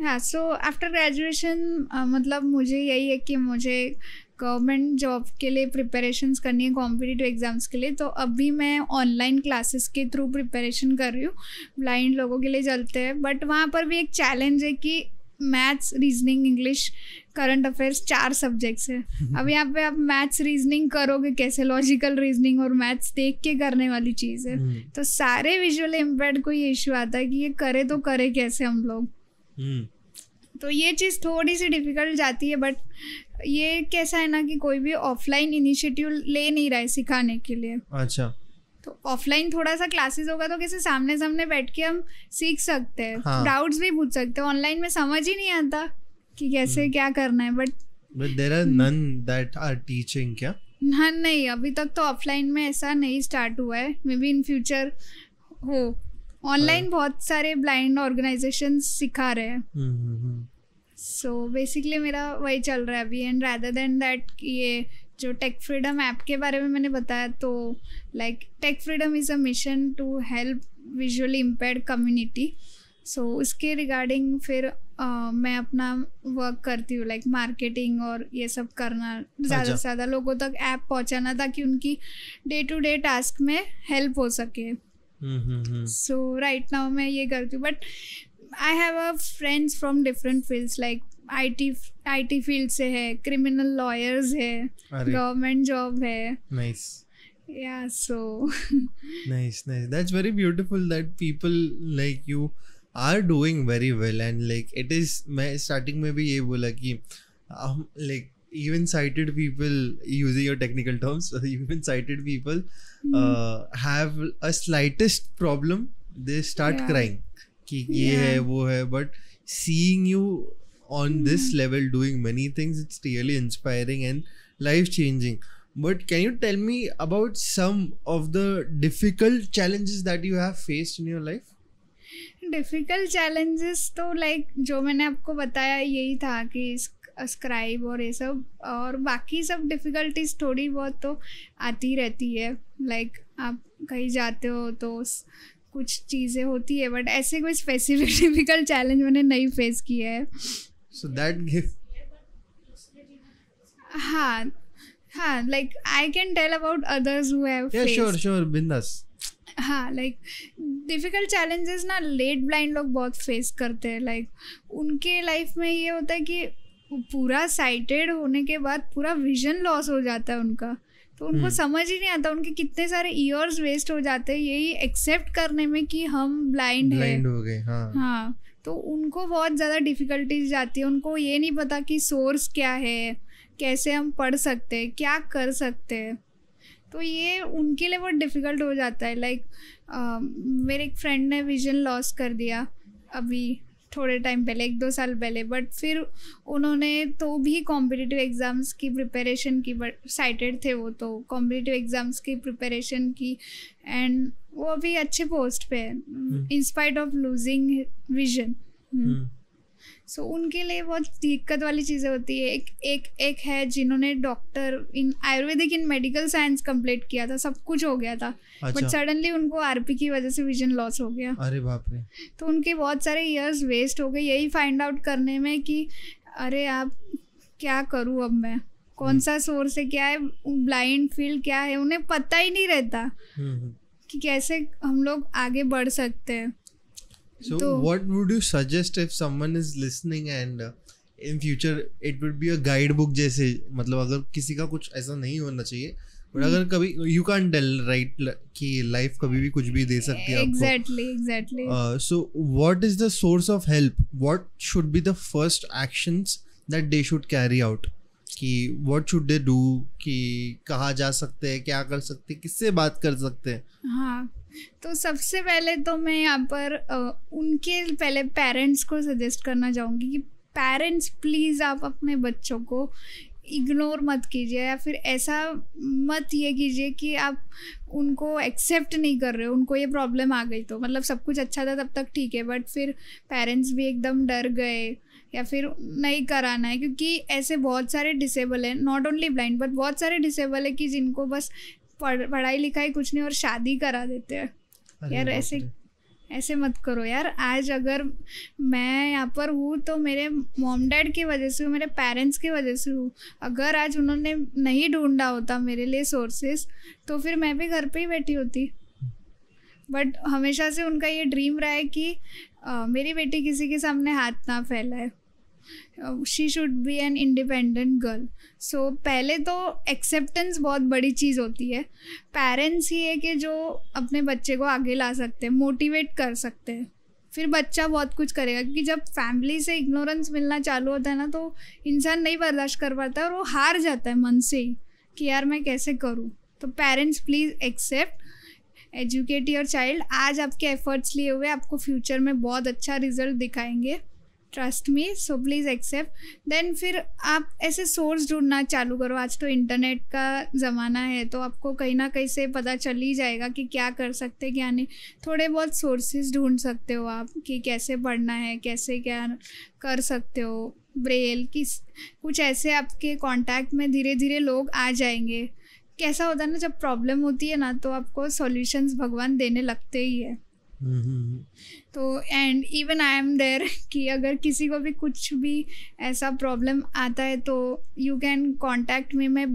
हाँ, so after graduation मतलब मुझे यही है कि मुझे government job के लिए preparations करनी है, कॉम्पिटिटिव एग्ज़ाम्स के लिए। तो अभी मैं ऑनलाइन क्लासेस के थ्रू प्रिपरेशन कर रही हूँ, ब्लाइंड लोगों के लिए चलते हैं, बट वहाँ पर भी एक चैलेंज है कि maths, reasoning, English, current affairs 4 subjects है। अब यहाँ पे आप मैथ्स रीजनिंग करोगे कैसे, लॉजिकल रीजनिंग और मैथ्स देख के करने वाली चीज़ है, तो सारे विजुअल इम्पेयर्ड को ये इशू आता है कि ये करे तो करे कैसे हम लोग। तो ये चीज़ थोड़ी सी डिफिकल्ट जाती है, बट ये कैसा है ना कि कोई भी ऑफलाइन इनिशिएटिव ले नहीं रहा है सिखाने के लिए। अच्छा, तो ऑफलाइन थोड़ा सा क्लासेस होगा तो कैसे सामने सामने बैठ के हम सीख सकते हैं, डाउट्स भी पूछ सकते हैं। ऑनलाइन में समझ ही नहीं आता कि कैसे क्या करना है, but there are none that are teaching क्या? हाँ, नहीं, अभी तक तो ऑफलाइन में ऐसा नहीं स्टार्ट हुआ है, मे बी इन फ्यूचर हो। ऑनलाइन बहुत सारे ब्लाइंड ऑर्गेनाइजेशन सिखा रहे हैं। सो बेसिकली मेरा वही चल रहा है अभी. एंड रादर देन दैट, ये जो टेक फ्रीडम ऐप के बारे में मैंने बताया, तो like Tech Freedom is a mission to help visually impaired community. So उसके रिगार्डिंग फिर मैं अपना वर्क करती हूँ, लाइक मार्केटिंग और ये सब करना, ज़्यादा से ज़्यादा लोगों तक ऐप पहुँचाना ताकि उनकी डे टू डे टास्क में हेल्प हो सके. सो राइट नाउ मैं ये करती हूँ. But I have a friends from different fields, like IT field से है, क्रिमिनल लॉयर्स है, गवर्नमेंट जॉब है. Nice. Yeah, so Nice. That's very beautiful that people like you are doing very well. And like it is, मैं starting में भी ये बोला कि like even sighted people, using your technical terms, even sighted people have a slightest problem, they start crying कि ये है वो है. But seeing you on this level doing many things, it's really inspiring and life changing. But can you tell me about some of the difficult challenges that you have faced in your life? Difficult challenges तो like जो मैंने आपको बताया यही था कि scribe और ये सब, और बाकी सब डिफ़िकल्टीज थोड़ी बहुत तो आती रहती है. लाइक आप कहीं जाते हो तो कुछ चीज़ें होती है, बट ऐसे कोई स्पेसिफिक डिफ़िकल्ट चैलेंज मैंने नहीं फेस किया है. So that gives... हाँ, like I can tell about others who have faced. Sure, बिंदास. हाँ, लाइक डिफ़िकल्ट चैलेंजेस ना लेट ब्लाइंड लोग बहुत फेस करते हैं. लाइक उनके लाइफ में ये होता है कि पूरा साइटेड होने के बाद पूरा विजन लॉस हो जाता है उनका, तो उनको समझ ही नहीं आता, उनके कितने सारे ईयर्स वेस्ट हो जाते हैं यही एक्सेप्ट करने में कि हम ब्लाइंड हो गए. हाँ, तो उनको बहुत ज़्यादा डिफ़िकल्टीज जाती है. उनको ये नहीं पता कि सोर्स क्या है, कैसे हम पढ़ सकते हैं, क्या कर सकते हैं, तो ये उनके लिए बहुत डिफ़िकल्ट हो जाता है. लाइक मेरे एक फ्रेंड ने विजन लॉस कर दिया अभी थोड़े टाइम पहले, 1-2 साल पहले. बट फिर उन्होंने तो भी कॉम्पिटिटिव एग्ज़ाम्स की प्रिपरेशन की, बट साइटेड थे वो, तो कॉम्पिटिटिव एग्ज़ाम्स की प्रिपरेशन की, एंड वो अभी अच्छे पोस्ट पे है in spite of losing vision. So उनके लिए बहुत दिक्कत वाली चीज़ें होती है. एक है जिन्होंने डॉक्टर इन आयुर्वेदिक इन मेडिकल साइंस कंप्लीट किया था, सब कुछ हो गया था. बट सडनली उनको आरपी की वजह से विजन लॉस हो गया. अरे बाप रे. तो उनके बहुत सारे ईयर्स वेस्ट हो गए यही फाइंड आउट करने में कि अरे आप क्या करूँ अब मैं, कौन सा सोर्स है, क्या है ब्लाइंड फील्ड, क्या है, उन्हें पता ही नहीं रहता कि कैसे हम लोग आगे बढ़ सकते हैं. So what would you suggest if someone is listening and in future it would be a guidebook जैसे, मतलब अगर किसी का कुछ ऐसा नहीं होना चाहिए, बट अगर कभी you can't tell right कि life कभी भी कुछ भी दे सकती है आपको. Exactly. So what is the source of help? What should be the first actions that they should carry out? कि what should they do, कि कहाँ जा सकते हैं, क्या कर सकते हैं, किससे बात कर सकते हैं? हाँ, तो सबसे पहले तो मैं यहाँ पर उनके पहले पेरेंट्स को सजेस्ट करना चाहूँगी कि पेरेंट्स प्लीज़ आप अपने बच्चों को इग्नोर मत कीजिए, या फिर ऐसा मत ये कीजिए कि आप उनको एक्सेप्ट नहीं कर रहे हो. उनको ये प्रॉब्लम आ गई तो मतलब सब कुछ अच्छा था तब तक ठीक है, बट फिर पेरेंट्स भी एकदम डर गए या फिर नहीं कराना है, क्योंकि ऐसे बहुत सारे डिसेबल हैं, नॉट ओनली ब्लाइंड बट बहुत सारे डिसेबल है कि जिनको बस पढ़ाई लिखाई कुछ नहीं और शादी करा देते हैं. यार ऐसे मत करो यार. आज अगर मैं यहाँ पर हूँ तो मेरे मॉम डैड की वजह से हूँ, मेरे पेरेंट्स की वजह से हूँ. अगर आज उन्होंने नहीं ढूंढा होता मेरे लिए सोर्सेस तो फिर मैं भी घर पे ही बैठी होती. बट हमेशा से उनका ये ड्रीम रहा है कि मेरी बेटी किसी के सामने हाथ ना फैलाए, she should be an independent girl. So पहले तो एक्सेप्टेंस बहुत बड़ी चीज़ होती है. पेरेंट्स ही है कि जो अपने बच्चे को आगे ला सकते हैं, मोटिवेट कर सकते हैं, फिर बच्चा बहुत कुछ करेगा. क्योंकि जब फैमिली से इग्नोरेंस मिलना चालू होता है ना, तो इंसान नहीं बर्दाश्त कर पाता है और वो हार जाता है मन से ही कि यार मैं कैसे करूँ. तो parents please accept, educate your child. आज आपके एफर्ट्स लिए हुए आपको फ्यूचर में बहुत अच्छा रिजल्ट दिखाएंगे, trust me. So please accept. Then फिर आप ऐसे सोर्स ढूंढना चालू करो. आज तो इंटरनेट का ज़माना है, तो आपको कहीं ना कहीं से पता चल ही जाएगा कि क्या कर सकते हैं क्या नहीं. थोड़े बहुत सोर्सेज ढूंढ सकते हो आप कि कैसे पढ़ना है, कैसे क्या कर सकते हो. ब्रेल किस कुछ ऐसे आपके कांटेक्ट में धीरे धीरे लोग आ जाएंगे. कैसा होता है ना, जब प्रॉब्लम होती है ना तो आपको सॉल्यूशंस भगवान देने लगते ही है. तो and even I am there कि अगर किसी को भी कुछ भी ऐसा प्रॉब्लम आता है तो यू कैन कांटेक्ट मी. मैं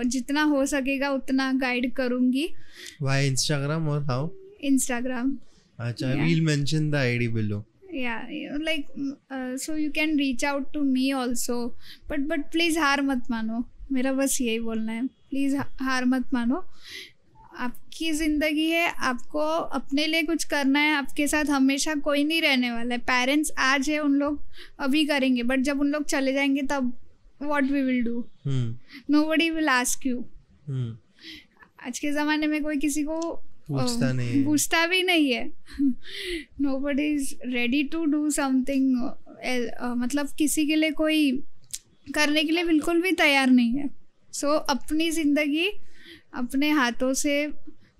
जितना हो सकेगा उतना गाइड करूँगी. Why Instagram or how? Instagram. अच्छा, Yeah. we'll mention the ID below. Yeah, like so you can reach out to me also. But please हार मत मानो. मेरा बस यही बोलना है, प्लीज़ हार मत मानो. आपकी ज़िंदगी है, आपको अपने लिए कुछ करना है. आपके साथ हमेशा कोई नहीं रहने वाला है. पेरेंट्स आज है, उन लोग अभी करेंगे, बट जब उन लोग चले जाएंगे तब what we will do. Nobody will ask you. आज के ज़माने में कोई किसी को पूछता भी नहीं है. Nobody is ready to do something. मतलब किसी के लिए कोई करने के लिए बिल्कुल भी तैयार नहीं है. सो अपनी ज़िंदगी अपने हाथों से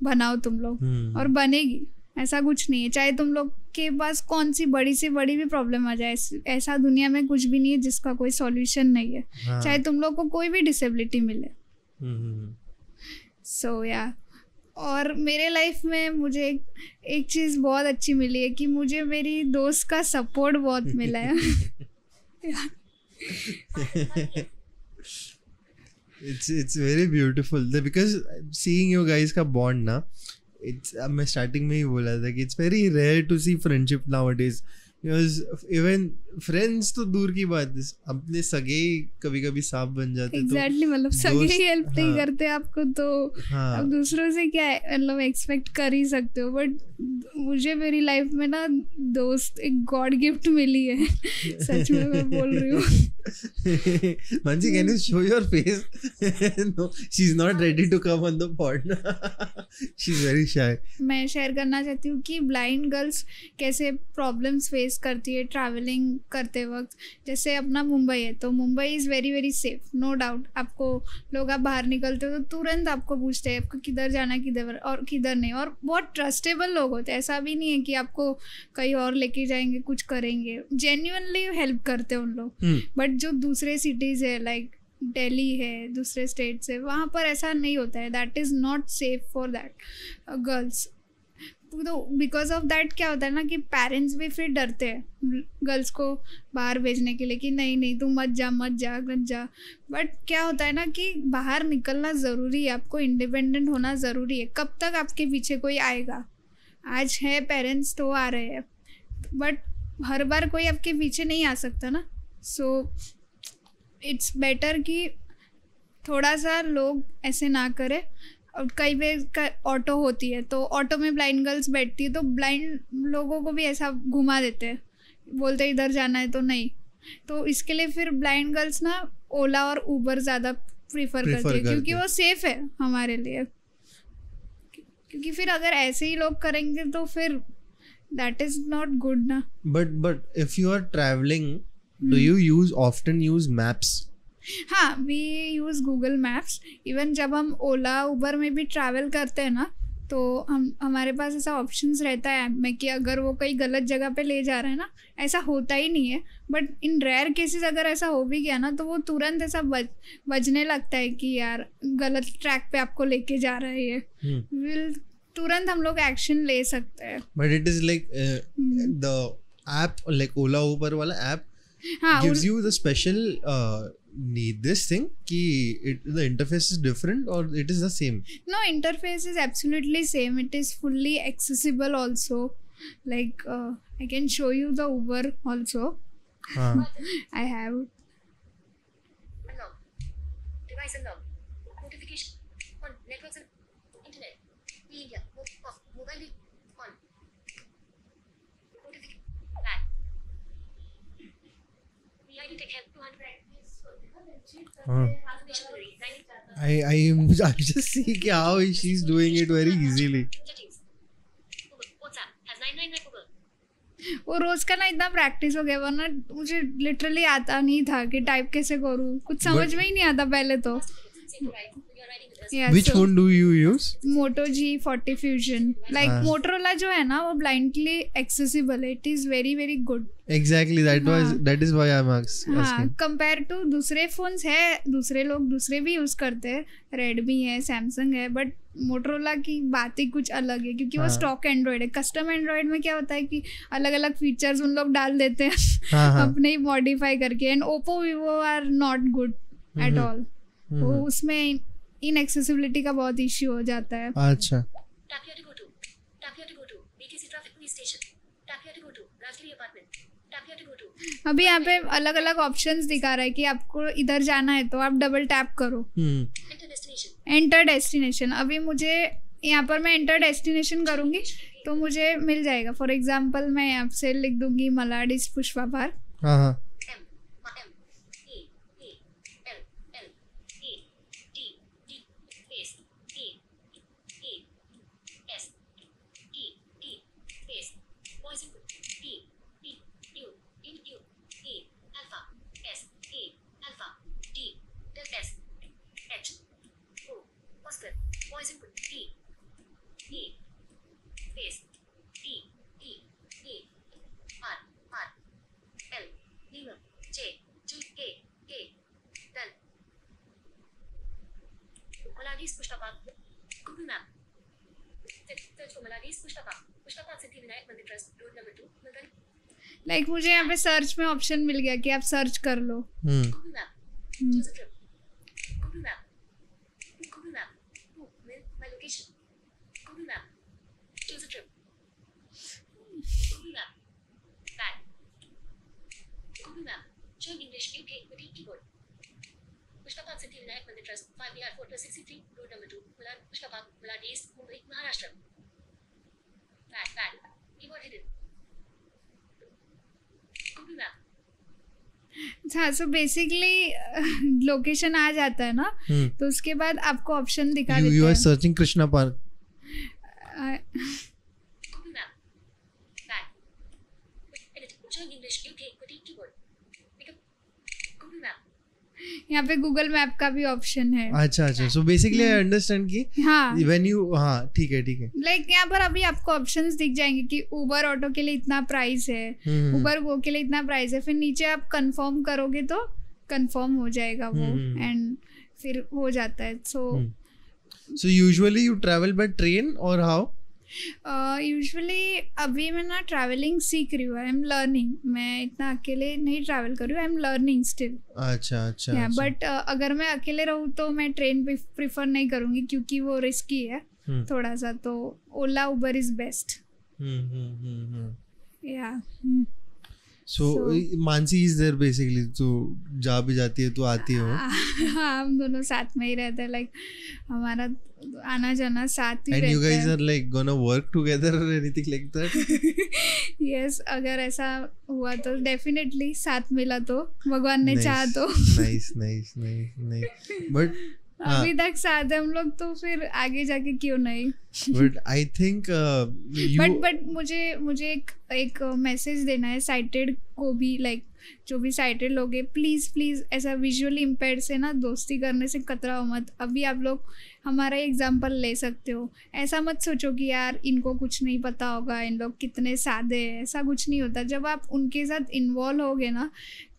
बनाओ तुम लोग, और बनेगी. ऐसा कुछ नहीं है, चाहे तुम लोग के पास कौन सी बड़ी से बड़ी भी प्रॉब्लम आ जाए, ऐसा दुनिया में कुछ भी नहीं है जिसका कोई सॉल्यूशन नहीं है. चाहे तुम लोग को कोई भी डिसेबिलिटी मिले. सो या और मेरे लाइफ में मुझे एक चीज़ बहुत अच्छी मिली है कि मुझे मेरी दोस्त का सपोर्ट बहुत मिला है. It's very beautiful because seeing you guys का bond ना, it's मैं starting में ही बोला था कि it's very rare to see friendship nowadays. Because even friends तो दूर की बात है, अपने सगे कभी कभी सांप बन जाते. एग्जैक्टली मतलब सगे ही हेल्प नहीं करते आपको तो अब दूसरों से क्या मतलब एक्सपेक्ट कर ही सकते हो. बट मुझे मेरी लाइफ में ना दोस्त एक गॉड गिफ्ट मिली है. सच में मैं बोल रही हूँ. Mansi, can you show your face? No, she's not ready to come on the pod. She's very shy. मैं शेयर करना चाहती हूँ कि ब्लाइंड गर्ल्स कैसे प्रॉब्लम्स फेस करती है ट्रैवलिंग करते वक्त. जैसे अपना मुंबई है तो Mumbai is very very safe, no doubt. आपको लोग आप बाहर निकलते हो तो तुरंत आपको पूछते हैं आपको किधर जाना किधर और किधर नहीं. और बहुत ट्रस्टेबल लोग होते हैं. ऐसा भी नहीं है कि आपको कहीं और लेके जाएंगे कुछ करेंगे. जेन्युइनली हेल्प करते हैं उन लोग. बट जो दूसरे सिटीज़ है लाइक दिल्ली है, दूसरे स्टेट्स है, वहाँ पर ऐसा नहीं होता है. That is not safe for that girls. तो बिकॉज ऑफ दैट क्या होता है ना कि पेरेंट्स भी फिर डरते हैं गर्ल्स को बाहर भेजने के लिए कि नहीं तू मत जा. बट क्या होता है ना कि बाहर निकलना ज़रूरी है. आपको इंडिपेंडेंट होना ज़रूरी है. कब तक आपके पीछे कोई आएगा? आज है पेरेंट्स तो आ रहे हैं, बट हर बार कोई आपके पीछे नहीं आ सकता ना. सो इट्स बेटर कि थोड़ा सा लोग ऐसे ना करें. और कई बार ऑटो होती है तो ऑटो में ब्लाइंड गर्ल्स बैठती है तो ब्लाइंड लोगों को भी ऐसा घुमा देते हैं, बोलते हैं इधर जाना है तो नहीं. तो इसके लिए फिर ब्लाइंड गर्ल्स ना ओला और उबर ज़्यादा प्रीफर करती है क्योंकि वो सेफ है हमारे लिए. क्योंकि फिर अगर ऐसे ही लोग करेंगे तो फिर दैट इज़ नॉट गुड ना. But if you are travelling, do you often use maps? हाँ, we use Google Maps. Even जब हम ओला उबर में भी ट्रैवल करते हैं ना तो हमारे पास ऐसा ऑप्शंस रहता है ऐप में कि अगर वो कहीं गलत जगह पे ले जा रहा है ना, ऐसा होता ही नहीं है बट इन रेयर केसेस अगर ऐसा हो भी गया ना तो वो तुरंत ऐसा बजने लगता है कि यार गलत ट्रैक पे आपको लेके जा रहा है ये. विल तुरंत हम लोग एक्शन ले सकते हैं. But it is like the app like Ola Uber वाला app gives you the special need this thing ki the interface is different or it is the same? No, interface is absolutely same. It is fully accessible also. Like I can show you the Uber also. I have device unlock notification on networks and internet media off mobile on notification back I just see how she's doing it very easily. वो रोज का ना इतना practice हो गया, वरना मुझे literally आता नहीं था कि टाइप कैसे करूँ. कुछ समझ में ही नहीं आता पहले तो. Yeah, Which so phone do you use? Moto G40 Fusion. Like Motorola जो है ना वो blindly accessible है. It is very very good. Exactly, that is why I'm हाँ, asking. कंपेयर टू दूसरे फोन्स है, दूसरे लोग दूसरे भी यूज करते हैं, रेडमी है, सैमसंग है, बट मोटरोला की बात ही कुछ अलग है क्योंकि वो स्टॉक एंड्रॉयड है. कस्टम एंड्रॉयड में क्या होता है कि अलग अलग फीचर्स उन लोग डाल देते हैं अपने ही मॉडिफाई करके. And Oppo Vivo are not good at all. वो उसमें इनएक्सेसिबिलिटी का बहुत इश्यू हो जाता है. अच्छा. अभी यहाँ पे अलग अलग ऑप्शंस दिखा रहा है कि आपको इधर जाना है तो आप डबल टैप करो, एंटर डेस्टिनेशन. अभी मुझे यहाँ पर मैं एंटर डेस्टिनेशन करूँगी तो मुझे मिल जाएगा. फॉर एग्जांपल मैं यहाँ से लिख दूंगी मलाडिस पुष्पा पार्क. हाँ. लाइक मुझे यहाँ पे सर्च में ऑप्शन मिल गया कि आप सर्च कर लो. हाँ, सो बेसिकली लोकेशन आ जाता है ना, तो उसके बाद आपको ऑप्शन दिखा देते हैं. You are searching Krishna park. यहाँ पे गूगल मैप का भी ऑप्शन है. अच्छा. सो बेसिकली आई अंडरस्टैंड कि हाँ व्हेन यू हाँ ठीक है. लाइक यहाँ पर अभी आपको ऑप्शंस दिख जाएंगे कि उबर ऑटो के लिए इतना प्राइस है, उबर गो के लिए इतना प्राइस है. फिर नीचे आप कंफर्म करोगे तो कंफर्म हो जाएगा वो, एंड फिर हो जाता है. So usually you travel by train और हाउ? यूजुअली अभी मैं ना ट्रैवलिंग सीख रही हूँ. I am learning. मैं इतना अकेले नहीं ट्रैवल कर रही हूँ. I am learning still. अच्छा. बट अगर मैं अकेले रहूँ तो मैं ट्रेन प्रिफर नहीं करूँगी क्योंकि वो रिस्की है थोड़ा सा. तो Ola Uber is best. Yeah So Mansi is there basically. तो जा भी जाती है तो आती हो. हाँ, हम दोनों साथ में ही रहते हैं. लाइक हमारा आना जाना साथ ही रहता है. And you guys are like gonna work together or anything like that? Yes, अगर ऐसा हुआ तो डेफिनेटली साथ मिला तो भगवान ने चाहा तो. Nice. But अभी तक साथ है हम लोग तो फिर आगे जाके क्यों नहीं. But I think बट मुझे एक मैसेज देना है साइटेड को भी. लाइक जो भी साइटेड लोग हैं, प्लीज़ ऐसा विजुअली इम्पेयर्ड से ना दोस्ती करने से कतराओ मत. अभी आप लोग हमारा एग्जांपल ले सकते हो. ऐसा मत सोचो कि यार इनको कुछ नहीं पता होगा, इन लोग कितने सादे हैं. ऐसा कुछ नहीं होता. जब आप उनके साथ इन्वॉल्व होगे ना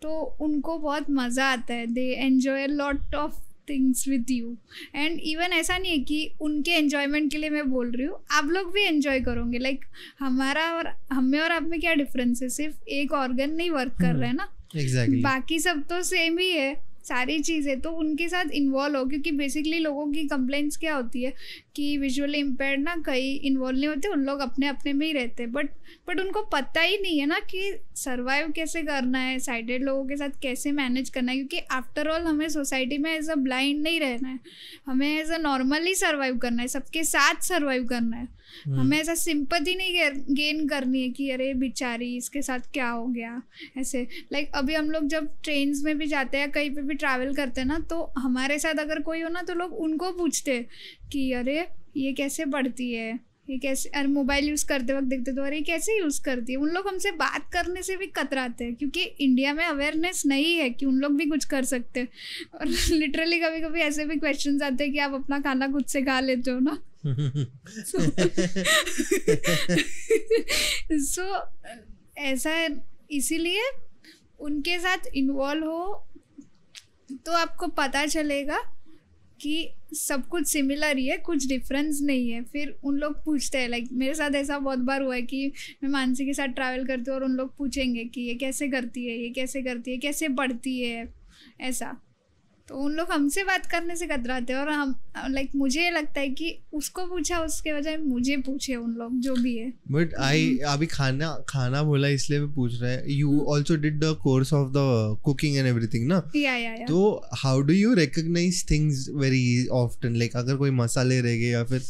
तो उनको बहुत मज़ा आता है. They enjoy a lot of things with you. And even ऐसा नहीं है कि उनके एन्जॉयमेंट के लिए मैं बोल रही हूँ, आप लोग भी एन्जॉय करोगे. लाइक हमारा और हमें और आप में क्या डिफरेंस है? सिर्फ एक ऑर्गन नहीं वर्क कर रहा है ना. Exactly. बाकी सब तो सेम ही है, सारी चीज़ें. तो उनके साथ इन्वॉल्व हो, क्योंकि बेसिकली लोगों की कंप्लेंट्स क्या होती है कि विजुअली इम्पेयर्ड ना कई इन्वॉल्व नहीं होते, उन लोग अपने अपने में ही रहते हैं. बट उनको पता ही नहीं है ना कि सर्वाइव कैसे करना है, साइडेड लोगों के साथ कैसे मैनेज करना है. क्योंकि आफ्टर ऑल हमें सोसाइटी में एज अ ब्लाइंड नहीं रहना है, हमें एज अ नॉर्मली सर्वाइव करना है, सबके साथ सर्वाइव करना है. हमें ऐसा सिंपैथी नहीं गेन करनी है कि अरे बेचारी इसके साथ क्या हो गया ऐसे. लाइक अभी हम लोग जब ट्रेन्स में भी जाते हैं, कहीं पे भी ट्रैवल करते हैं ना, तो हमारे साथ अगर कोई हो ना तो लोग उनको पूछते हैं कि अरे ये कैसे पढ़ती है, ये कैसे, अरे मोबाइल यूज़ करते वक्त देखते तो अरे कैसे यूज़ करती है। उन लोग हमसे बात करने से भी कतराते हैं क्योंकि इंडिया में अवेयरनेस नहीं है कि उन लोग भी कुछ कर सकते हैं। और लिटरली कभी कभी ऐसे भी क्वेश्चंस आते हैं कि आप अपना खाना खुद से खा लेते हो ना। सो ऐसा है, इसीलिए उनके साथ इन्वॉल्व हो तो आपको पता चलेगा कि सब कुछ सिमिलर ही है, कुछ डिफरेंस नहीं है। फिर उन लोग पूछते हैं, लाइक मेरे साथ ऐसा बहुत बार हुआ है कि मैं मानसी के साथ ट्रैवल करती हूँ और उन लोग पूछेंगे कि ये कैसे करती है, ये कैसे करती है, कैसे पढ़ती है, ऐसा। तो उन लोग हमसे बात करने से कतराते हैं और हम लाइक मुझे ये लगता है कि उसको पूछा उसके बजाय मुझे पूछे उन लोग जो भी है। बट अभी खाना बोला इसलिए मैं पूछ रहा है, you also did the course of the cooking and everything ना? या तो how do you recognise things very often, like अगर कोई मसाले रह गए या फिर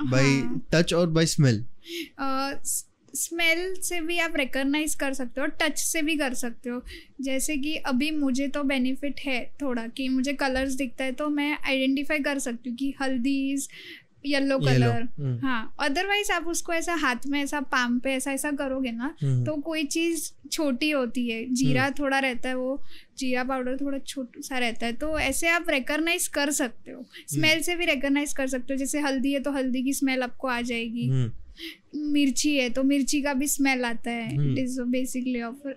बाय टच और बाय स्मेल? स्मेल से भी आप रिकॉग्नाइज कर सकते हो, टच से भी कर सकते हो। जैसे कि अभी मुझे तो बेनिफिट है थोड़ा कि मुझे कलर्स दिखता है तो मैं आइडेंटिफाई कर सकती हूँ कि हल्दी इज येलो कलर। हाँ, अदरवाइज आप उसको ऐसा हाथ में ऐसा पाम पे ऐसा ऐसा करोगे ना तो कोई चीज़ छोटी होती है, जीरा थोड़ा रहता है, वो जीरा पाउडर थोड़ा छोटा सा रहता है, तो ऐसे आप रिकॉग्नाइज कर सकते हो। स्मेल से भी रिकॉग्नाइज कर सकते हो, जैसे हल्दी है तो हल्दी की स्मेल आपको आ जाएगी, मिर्ची है तो मिर्ची का भी स्मेल आता है। इट इज बेसिकली ऑफर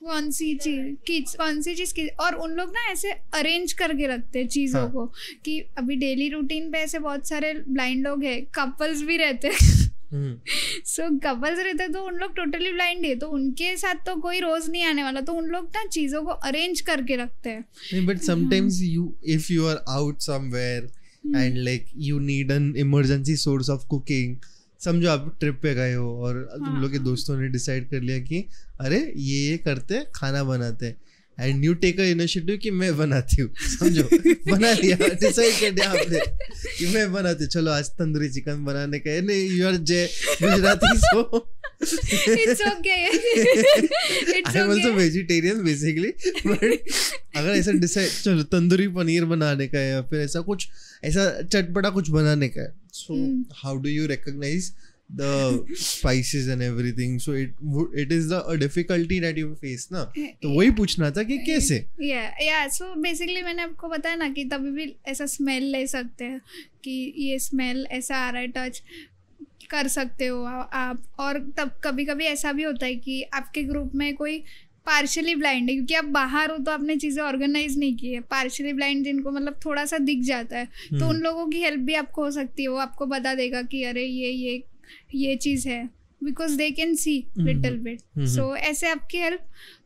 कौन सी चीज़ की, और उन लोग ना ऐसे अरेंज करके रखते हैं चीज़ों को कि अभी डेली रूटीन पे ऐसे बहुत सारे ब्लाइंड लोग हैं, कपल्स भी रहते हैं। सो कपल्स रहते हैं तो उन लोग टोटली ब्लाइंड है, तो उनके साथ तो कोई रोज नहीं आने वाला, तो उन लोग ना चीज़ों को अरेंज करके रखते हैं। But sometimes if you are out somewhere and like you need an emergency source of cooking, समझो आप ट्रिप पे गए हो और तुम लोग के दोस्तों ने डिसाइड कर लिया कि अरे ये करते हैं, खाना बनाते हैं, and you take a initiative कि मैं बनाती हूँ, समझो बना लिया, डिसाइड कर दिया आपने कि मैं बनाती हूँ, चलो आज तंदूरी चिकन बनाने का है, नहीं you are Gujarati so It's okay. It's I am also okay. vegetarian basically, but अगर ऐसा डिसाइड चलो तंदूरी पनीर बनाने का है या फिर ऐसा कुछ ऐसा चटपटा कुछ बनाने का है, so how do you recognize the spices and everything? So it is a difficulty that you face ना, तो वही पूछना था कि कैसे? Yeah, so basically मैंने आपको बताया ना कि तभी भी ऐसा स्मेल ले सकते हैं कि ये स्मेल ऐसा आ रहा है, टच कर सकते हो आप। और तब कभी कभी ऐसा भी होता है कि आपके ग्रुप में कोई पार्शली ब्लाइंड है, क्योंकि आप बाहर हो तो आपने चीज़ें ऑर्गेनाइज नहीं की है। पार्शली ब्लाइंड जिनको मतलब थोड़ा सा दिख जाता है, तो उन लोगों की हेल्प भी आपको हो सकती है। वो आपको बता देगा कि अरे ये चीज़ है, because they can see little bit, so ऐसे आपकी हेल्प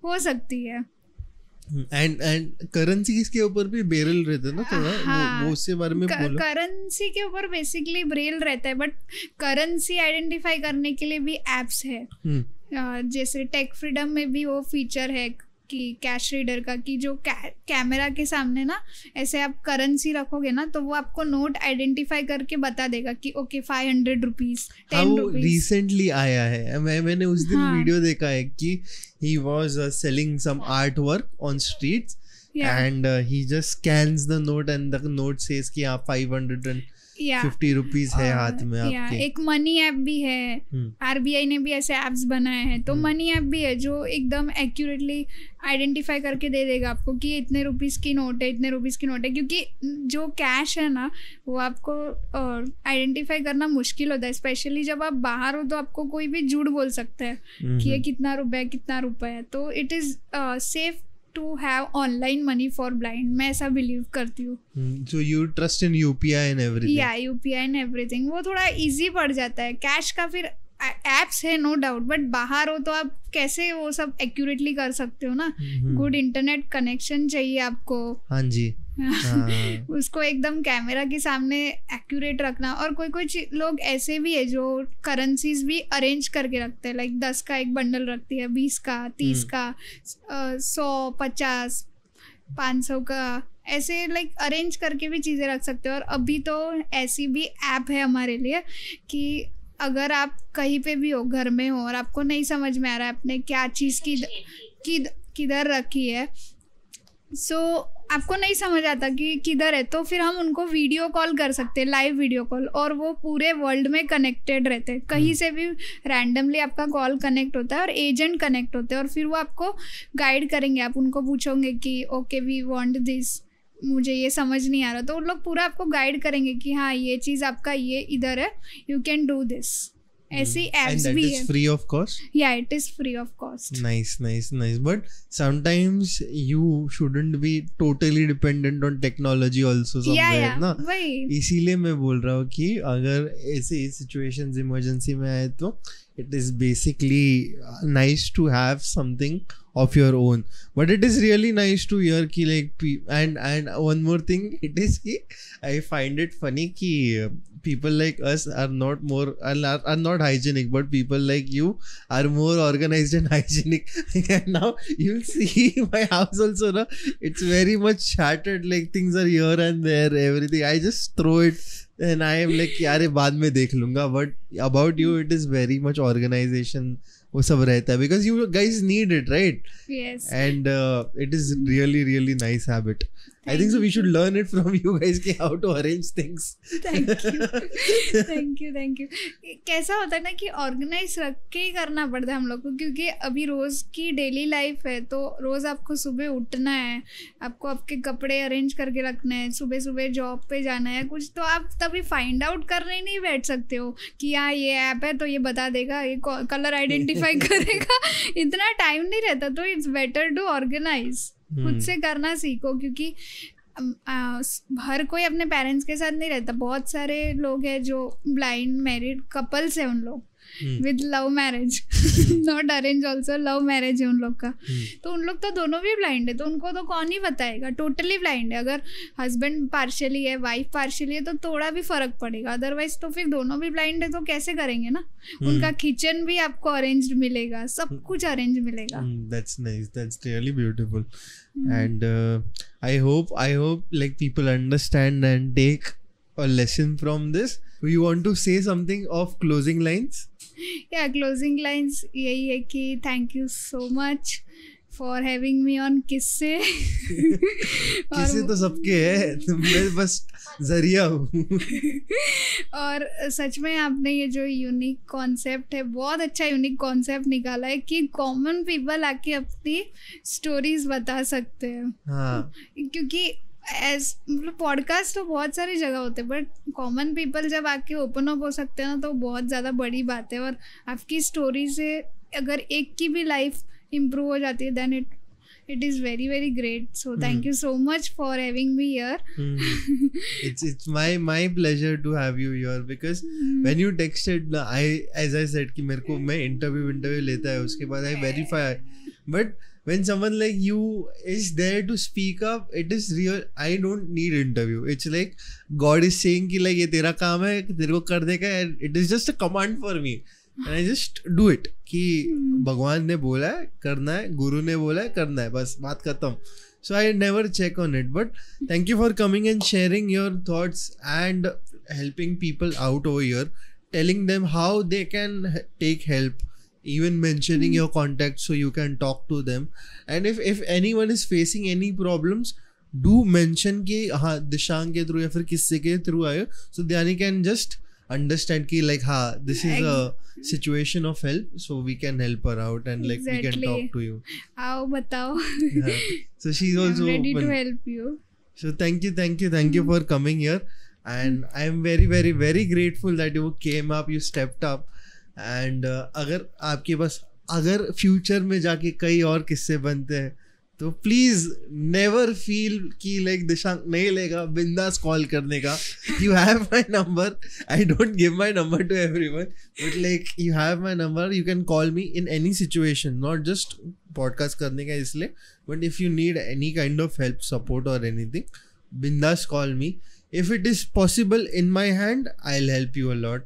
हो सकती है। एंड करेंसी के ऊपर भी बेरल रहता है ना थोड़ा, हाँ, वो उसके बारे में बोलो। करेंसी के ऊपर बेसिकली बेरल रहता है, बट करेंसी आइडेंटिफाई करने के लिए भी एप्स है। जैसे टेक फ्रीडम में भी वो फीचर है कि कैश रीडर का, कि जो कैमरा के सामने ना ऐसे आप करेंसी रखोगे ना तो वो आपको नोट आइडेंटिफाई करके बता देगा कि ओके 500 रुपीज, 10 रुपीज। रिसेंटली आया है, मैंने उस दिन वीडियो देखा है कि he was selling some artwork on streets, and he just scans the note and the note says कि आप 550 रुपीज है हाथ में आपके। एक मनी ऐप भी है, RBI ने भी ऐसे एप्स बनाए हैं, तो मनी ऐप भी है जो एकदम एक्यूरेटली आइडेंटिफाई करके दे देगा आपको कि इतने रुपीस की नोट है, इतने रुपीस की नोट है। क्योंकि जो कैश है ना वो आपको आइडेंटिफाई करना मुश्किल होता है, स्पेशली जब आप बाहर हो तो आपको कोई भी झूठ बोल सकता है कि ये कितना रुपए है। तो it is safe to have online money for blind, मैं ऐसा बिलीव करती हूँ। So you trust in UPI and everything? Yeah, UPI and everything, वो थोड़ा इजी पड़ जाता है। कैश का फिर एप्स है नो डाउट, बट बाहर हो तो आप कैसे वो सब एक्यूरेटली कर सकते हो ना। गुड इंटरनेट कनेक्शन चाहिए आपको। हाँ जी। उसको एकदम कैमरा के सामने एक्यूरेट रखना। और कोई लोग ऐसे भी है जो करेंसीज भी अरेंज करके रखते हैं, लाइक 10 का एक बंडल रखती है, 20 का, 30 का, 100, 50, 500 का, ऐसे लाइक अरेंज करके भी चीज़ें रख सकते हो। और अभी तो ऐसी भी ऐप है हमारे लिए कि अगर आप कहीं पे भी हो, घर में हो और आपको नहीं समझ में आ रहा है आपने क्या चीज़ किधर रखी है, सो आपको नहीं समझ आता कि किधर है, तो फिर हम उनको वीडियो कॉल कर सकते हैं, लाइव वीडियो कॉल, और वो पूरे वर्ल्ड में कनेक्टेड रहते हैं. कहीं से भी रैंडमली आपका कॉल कनेक्ट होता है और एजेंट कनेक्ट होते हैं, और फिर वो आपको गाइड करेंगे. आप उनको पूछोगे कि ओके वी वांट दिस, मुझे ये समझ नहीं आ रहा, तो उन लोग पूरा आपको गाइड करेंगे कि हाँ ये चीज़ आपका ये इधर है, यू कैन डू दिस. ऐसी एप्स भी है. Free of cost. या it is free of cost. Nice nice nice. But sometimes you shouldn't be totally dependent on technology also somewhere ना. इसीलिए मैं बोल रहा हूँ कि अगर ऐसे सिचुएशंस इमरजेंसी में आए तो it is basically nice to have something of your own, but it is really nice to hear ki like and one more thing, it is ki I find it funny ki people like us are not more are not hygienic, but people like you are more organized and hygienic. And now you'll see my house also na, it's very much shattered, like things are here and there, everything I just throw it and I am like यार बाद में देख लूँगा. But about you it is very much organization, वो सब रहता है, because you guys need it, right? Yes. And it is really really nice habit. I think so we should learn it from you guys कि how to arrange things. Thank you. कैसा होता है ना कि ऑर्गेनाइज रख के ही करना पड़ता है हम लोग को, क्योंकि अभी रोज़ की डेली लाइफ है, तो रोज़ आपको सुबह उठना है, आपको आपके कपड़े अरेंज करके रखने हैं, सुबह सुबह जॉब पे जाना है कुछ, तो आप तभी फाइंड आउट करने नहीं बैठ सकते हो कि हाँ ये ऐप है तो ये बता देगा, ये कलर आइडेंटिफाई करेगा. इतना टाइम नहीं रहता, तो इट्स बेटर टू ऑर्गेनाइज. खुद से करना सीखो, क्योंकि हर कोई अपने पेरेंट्स के साथ नहीं रहता. बहुत सारे लोग हैं जो ब्लाइंड मैरिड कपल्स है, उन लोग with love marriage, not arrange also, love marriage है उन लोग का. तो उन लोग तो दोनों भी ब्लाइंड है, तो उनको तो कौन ही बताएगा. टोटली ब्लाइंड है. अगर हस्बैंड पार्शियली है, वाइफ पार्शियली है, तो थोड़ा भी फर्क पड़ेगा. अदरवाइज तो फिर दोनों भी ब्लाइंड है तो कैसे करेंगे ना. उनका किचन भी आपको अरेंज्ड मिलेगा, सब कुछ अरेंज मिलेगा. That's nice. That's really beautiful. And I hope like people understand and take a lesson from this. You want to say something of closing lines? Yeah, closing lines यही है कि thank you so much for having me on किस्से. किस्से तो सबके है, मैं बस जरिया हूँ. और सच में आपने ये जो यूनिक कॉन्सेप्ट है, बहुत अच्छा यूनिक कॉन्सेप्ट निकाला है कि कॉमन पीपल आके अपनी स्टोरीज बता सकते हैं. हाँ. क्योंकि मतलब पॉडकास्ट तो बहुत सारी जगह होते हैं, बट कॉमन पीपल जब आके ओपन अप हो सकते हैं ना, तो बहुत ज़्यादा बड़ी बात है. और आपकी स्टोरी से अगर एक की भी लाइफ इम्प्रूव हो जाती है, then it is very very great. So thank you so much for having me here. It's my pleasure to have you here, because when you texted, as I said कि मेरे को मैं interview लेता है, उसके बाद I verify, but when someone like you is there to speak up, it is real. I don't need interview. It's like God is saying कि like ये तेरा काम है, तेरे को कर देगा, and it is just a command for me. And I just do it कि भगवान ने बोला है करना है, गुरु ने बोला है करना है, बस बात खत्म. So I never check on it. But thank you for coming and sharing your thoughts and helping people out over here, telling them how they can take help, even mentioning your contacts so you can talk to them. And if anyone is facing any problems, do mention कि हाँ दिशांग के through या फिर किससे के through आए, so Dhyani can just understand कि like हाँ this is a situation of help, so we can help her out and like we can talk to you. आओ बताओ. So she's also I'm ready open. to help you. So thank you for coming here, and I am very very very grateful that you came up, you stepped up. And अगर आपके पास अगर future में जाके कई और किस्से बनते हैं, तो प्लीज नेवर फील कि लाइक दिशांक नहीं लेगा, बिंदास कॉल करने का. You have my number. I don't give my number two everyone, but like you have my number. You can call me in any situation, not just podcast करने का इसलिए, but if you need any kind of help, support और anything, बिंदास call me. If it is possible in my hand, I'll help you a lot.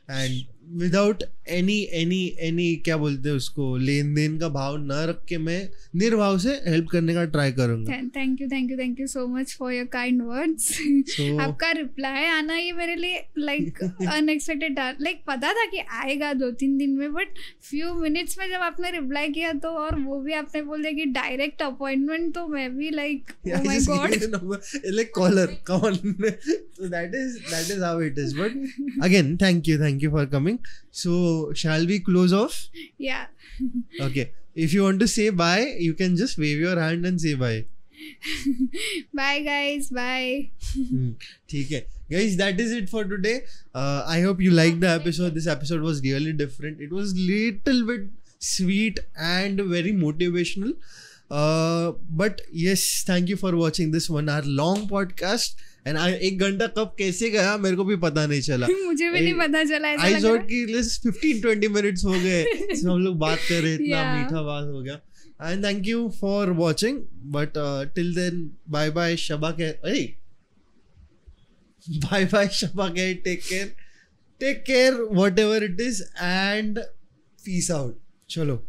And without any क्या बोलते हैं उसको, लेन then का भाव न रख के मैं निर्भाव से हेल्प करने का ट्राई करूंगा. Thank you so much for your kind words. आपका रिप्लाई आना ये मेरे लिए लाइक अनएक्सपेक्टेड था. लाइक पता था कि आएगा 2-3 दिन में, बट फ्यू मिनट्स में जब आपने रिप्लाई किया तो, और वो भी आपने बोल दिया कि डायरेक्ट अपॉइंटमेंट, तो मैं भी like oh my god, like caller, come on. So that is how it is. But again, thank you for coming. So shall we close off? yeah. Okay, if you want to say bye, you can just wave your hand and say bye. Bye guys, bye. ठीक है guys, that is it for today. I hope you liked the episode. This episode was really different. It was little bit sweet and very motivational. But yes, thank you for watching this 1 hour long podcast. And 1 घंटा कब कैसे गया मेरे को भी पता नहीं चला. मुझे भी नहीं पता चला. ऐसा I thought कि 15-20 minutes हो गए हम लोग बात कर रहे, इतना मीठा बात हो गया. And thank you for watching. But till then, bye bye Shaba ke. Hey, bye bye Shaba ke. Take care whatever it is, and peace out. Chalo.